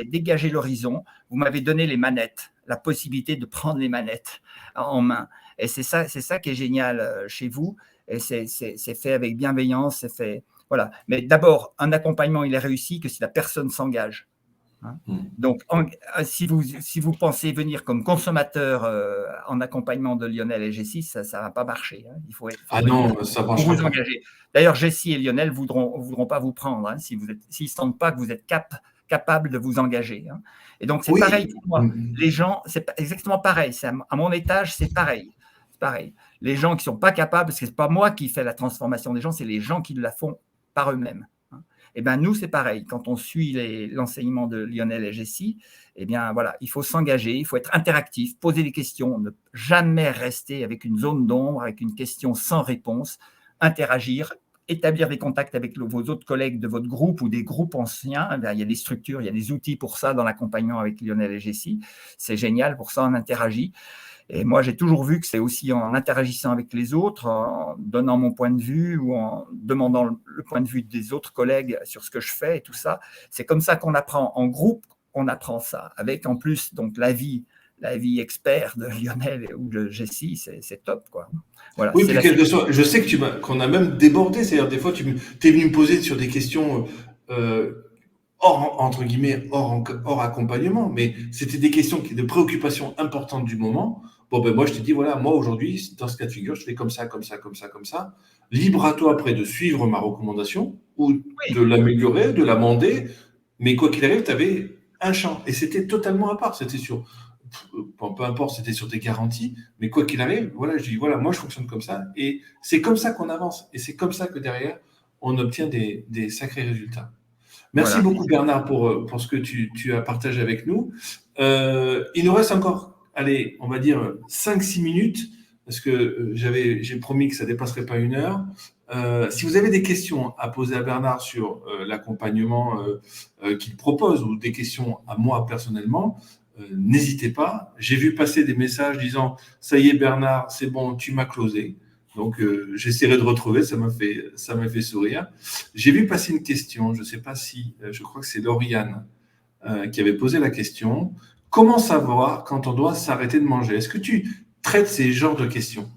dégagé l'horizon, vous m'avez donné les manettes, la possibilité de prendre les manettes en main. Et c'est ça qui est génial chez vous. Et c'est fait avec bienveillance, c'est fait Voilà. Mais d'abord, un accompagnement, il est réussi que si la personne s'engage. Hein. Donc, si vous pensez venir comme consommateur en accompagnement de Lionel et Jessie, ça ne va pas marcher. Hein. Il faut Ah venir non, ça ne pour marchera vous pas. engager. D'ailleurs, Jessie et Lionel ne voudront pas vous prendre hein, s'ils ne sentent pas que vous êtes capable de vous engager. Hein. Et donc, c'est pareil pour moi. Les gens, c'est exactement pareil. À mon étage, c'est pareil. Pareil. Les gens qui ne sont pas capables, parce que ce n'est pas moi qui fais la transformation des gens, c'est les gens qui la font par eux-mêmes. Eh bien, nous, c'est pareil. Quand on suit l'enseignement de Lionel et Jessie, eh bien, voilà, il faut s'engager, il faut être interactif, poser des questions, ne jamais rester avec une zone d'ombre, avec une question sans réponse, interagir, établir des contacts avec vos autres collègues de votre groupe ou des groupes anciens. Eh bien, il y a des structures, il y a des outils pour ça dans l'accompagnement avec Lionel et Jessie. C'est génial, pour ça, on interagit. Et moi, j'ai toujours vu que c'est aussi en interagissant avec les autres, en donnant mon point de vue ou en demandant le point de vue des autres collègues sur ce que je fais et tout ça. C'est comme ça qu'on apprend. En groupe, on apprend ça. Avec en plus donc l'avis expert de Lionel ou de Jessie, c'est top, quoi. Voilà, oui, puis quelque soit, je sais qu'on a même débordé. C'est-à-dire, des fois, tu es venu me poser sur des questions entre guillemets, hors accompagnement, mais c'était des questions de préoccupations importantes du moment. Bon, ben moi, je t'ai dit, voilà, moi, aujourd'hui, dans ce cas de figure, je fais comme ça, comme ça, comme ça, comme ça. Libre à toi, après, de suivre ma recommandation ou de l'améliorer, de l'amender. Mais quoi qu'il arrive, tu avais un champ. Et c'était totalement à part. C'était sur, peu importe, c'était sur des garanties. Mais quoi qu'il arrive, voilà, je dis, voilà, moi, je fonctionne comme ça. Et c'est comme ça qu'on avance. Et c'est comme ça que derrière, on obtient des sacrés résultats. Merci beaucoup, Bernard, pour ce que tu as partagé avec nous. Il nous reste encore, allez, on va dire 5-6 minutes, parce que j'ai promis que ça ne dépasserait pas 1 heure. Si vous avez des questions à poser à Bernard sur l'accompagnement qu'il propose ou des questions à moi personnellement, n'hésitez pas. J'ai vu passer des messages disant « Ça y est, Bernard, c'est bon, tu m'as closé ». Donc, j'essaierai de retrouver, ça m'a fait sourire. J'ai vu passer une question, je ne sais pas si, je crois que c'est Lauriane qui avait posé la question. Comment savoir quand on doit s'arrêter de manger? Est-ce que tu traites ces genres de questions?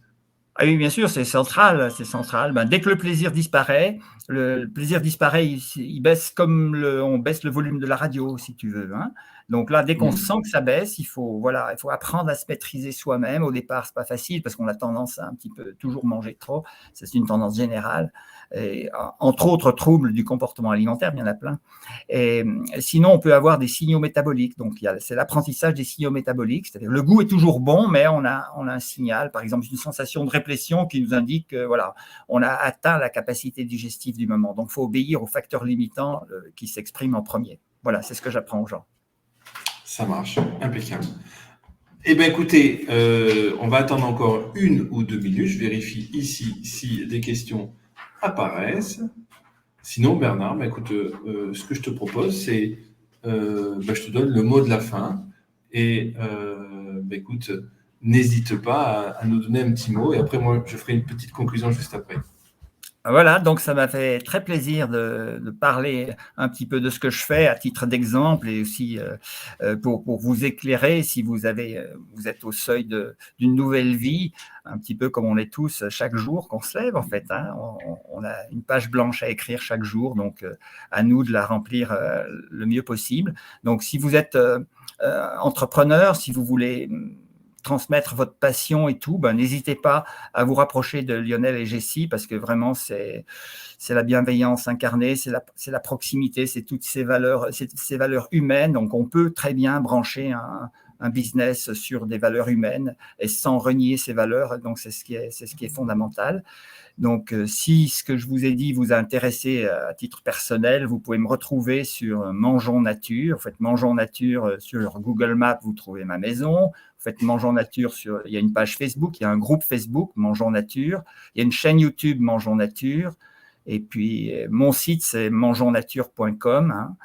Ah oui, bien sûr, c'est central, c'est central. Ben, dès que le plaisir disparaît, il baisse comme on baisse le volume de la radio, si tu veux. Hein. Donc là, dès qu'on sent que ça baisse, il faut apprendre à se maîtriser soi-même. Au départ, c'est pas facile parce qu'on a tendance à un petit peu toujours manger trop. C'est une tendance générale. Et, entre autres troubles du comportement alimentaire, il y en a plein. Et sinon, on peut avoir des signaux métaboliques. Donc, c'est l'apprentissage des signaux métaboliques. C'est-à-dire, le goût est toujours bon, mais on a un signal, par exemple, une sensation de réplétion qui nous indique que, voilà, on a atteint la capacité digestive du moment. Donc, il faut obéir aux facteurs limitants qui s'expriment en premier. Voilà, c'est ce que j'apprends aux gens. Ça marche, impeccable. Eh bien, écoutez, on va attendre encore 1 ou 2 minutes. Je vérifie ici si des questions apparaissent. Sinon, Bernard, bah, écoute, ce que je te propose, c'est, je te donne le mot de la fin. Et écoute, n'hésite pas à nous donner un petit mot. Et après, moi, je ferai une petite conclusion juste après. Voilà, donc ça m'a fait très plaisir de parler un petit peu de ce que je fais à titre d'exemple et aussi pour vous éclairer si vous êtes au seuil d'une nouvelle vie, un petit peu comme on est tous chaque jour qu'on se lève en fait. Hein. On a une page blanche à écrire chaque jour, donc à nous de la remplir le mieux possible. Donc si vous êtes entrepreneur, si vous voulez transmettre votre passion et tout, n'hésitez pas à vous rapprocher de Lionel et Jessie parce que vraiment, c'est la bienveillance incarnée, c'est la proximité, c'est toutes ces valeurs humaines. Donc, on peut très bien brancher un business sur des valeurs humaines et sans renier ces valeurs. Donc, c'est ce qui est fondamental. Donc, si ce que je vous ai dit vous a intéressé à titre personnel, vous pouvez me retrouver sur Mangeons Nature. Vous faites Mangeons Nature sur Google Maps, vous trouvez ma maison. Vous faites Mangeons Nature il y a une page Facebook, il y a un groupe Facebook, Mangeons Nature. Il y a une chaîne YouTube, Mangeons Nature. Et puis, mon site, c'est mangeonsnature.com. Hein.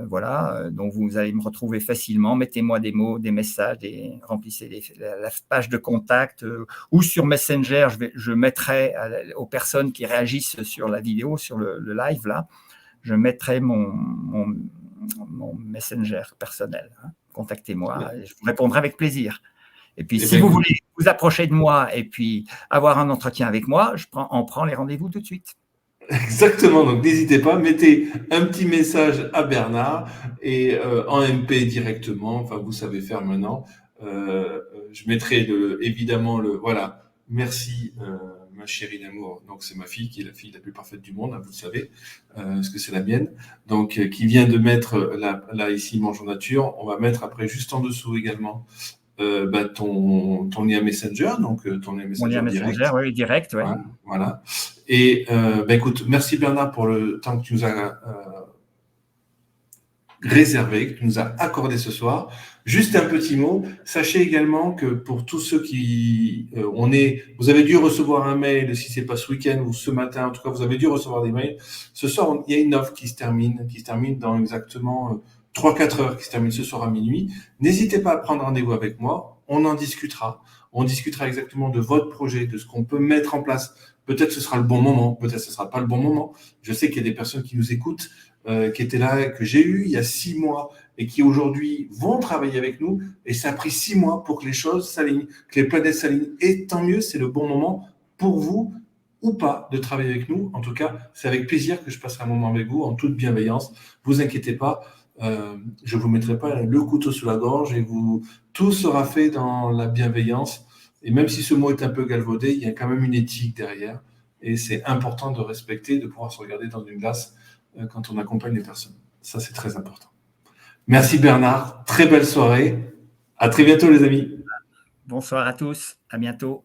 Voilà, donc vous allez me retrouver facilement. Mettez-moi des mots, des messages, remplissez la page de contact ou sur Messenger. Je mettrai aux personnes qui réagissent sur la vidéo, sur le live là, je mettrai mon Messenger personnel. Hein. Contactez-moi, je vous répondrai avec plaisir. Et puis, si vous voulez vous approcher de moi et puis avoir un entretien avec moi, on prend les rendez-vous tout de suite. Exactement, donc n'hésitez pas, mettez un petit message à Bernard et en MP directement, enfin vous savez faire maintenant. Je mettrai évidemment voilà, merci ma chérie d'amour, donc c'est ma fille qui est la fille la plus parfaite du monde, hein, vous le savez, parce que c'est la mienne, donc qui vient de mettre là ici Mange en Nature, on va mettre après juste en dessous également ton lien Messenger, donc ton lien Mon lien Messenger Messenger, direct. oui, direct, ouais. Voilà. Voilà. Et écoute, merci Bernard pour le temps que tu nous as réservé, que tu nous as accordé ce soir. Juste un petit mot, sachez également que pour tous ceux qui vous avez dû recevoir un mail, si c'est pas ce week-end ou ce matin, en tout cas vous avez dû recevoir des mails. Ce soir, il y a une offre qui se termine dans exactement 3-4 heures, qui se termine ce soir à minuit. N'hésitez pas à prendre rendez-vous avec moi, on en discutera. On discutera exactement de votre projet, de ce qu'on peut mettre en place. Peut-être ce sera le bon moment, peut-être ce sera pas le bon moment. Je sais qu'il y a des personnes qui nous écoutent, qui étaient là, que j'ai eu il y a 6 mois et qui aujourd'hui vont travailler avec nous. Et ça a pris 6 mois pour que les choses s'alignent, que les planètes s'alignent. Et tant mieux, c'est le bon moment pour vous ou pas de travailler avec nous. En tout cas, c'est avec plaisir que je passerai un moment avec vous en toute bienveillance. Vous inquiétez pas, je vous mettrai pas le couteau sous la gorge et tout sera fait dans la bienveillance. Et même si ce mot est un peu galvaudé, il y a quand même une éthique derrière. Et c'est important de respecter, de pouvoir se regarder dans une glace quand on accompagne les personnes. Ça, c'est très important. Merci Bernard. Très belle soirée. À très bientôt, les amis. Bonsoir à tous. À bientôt.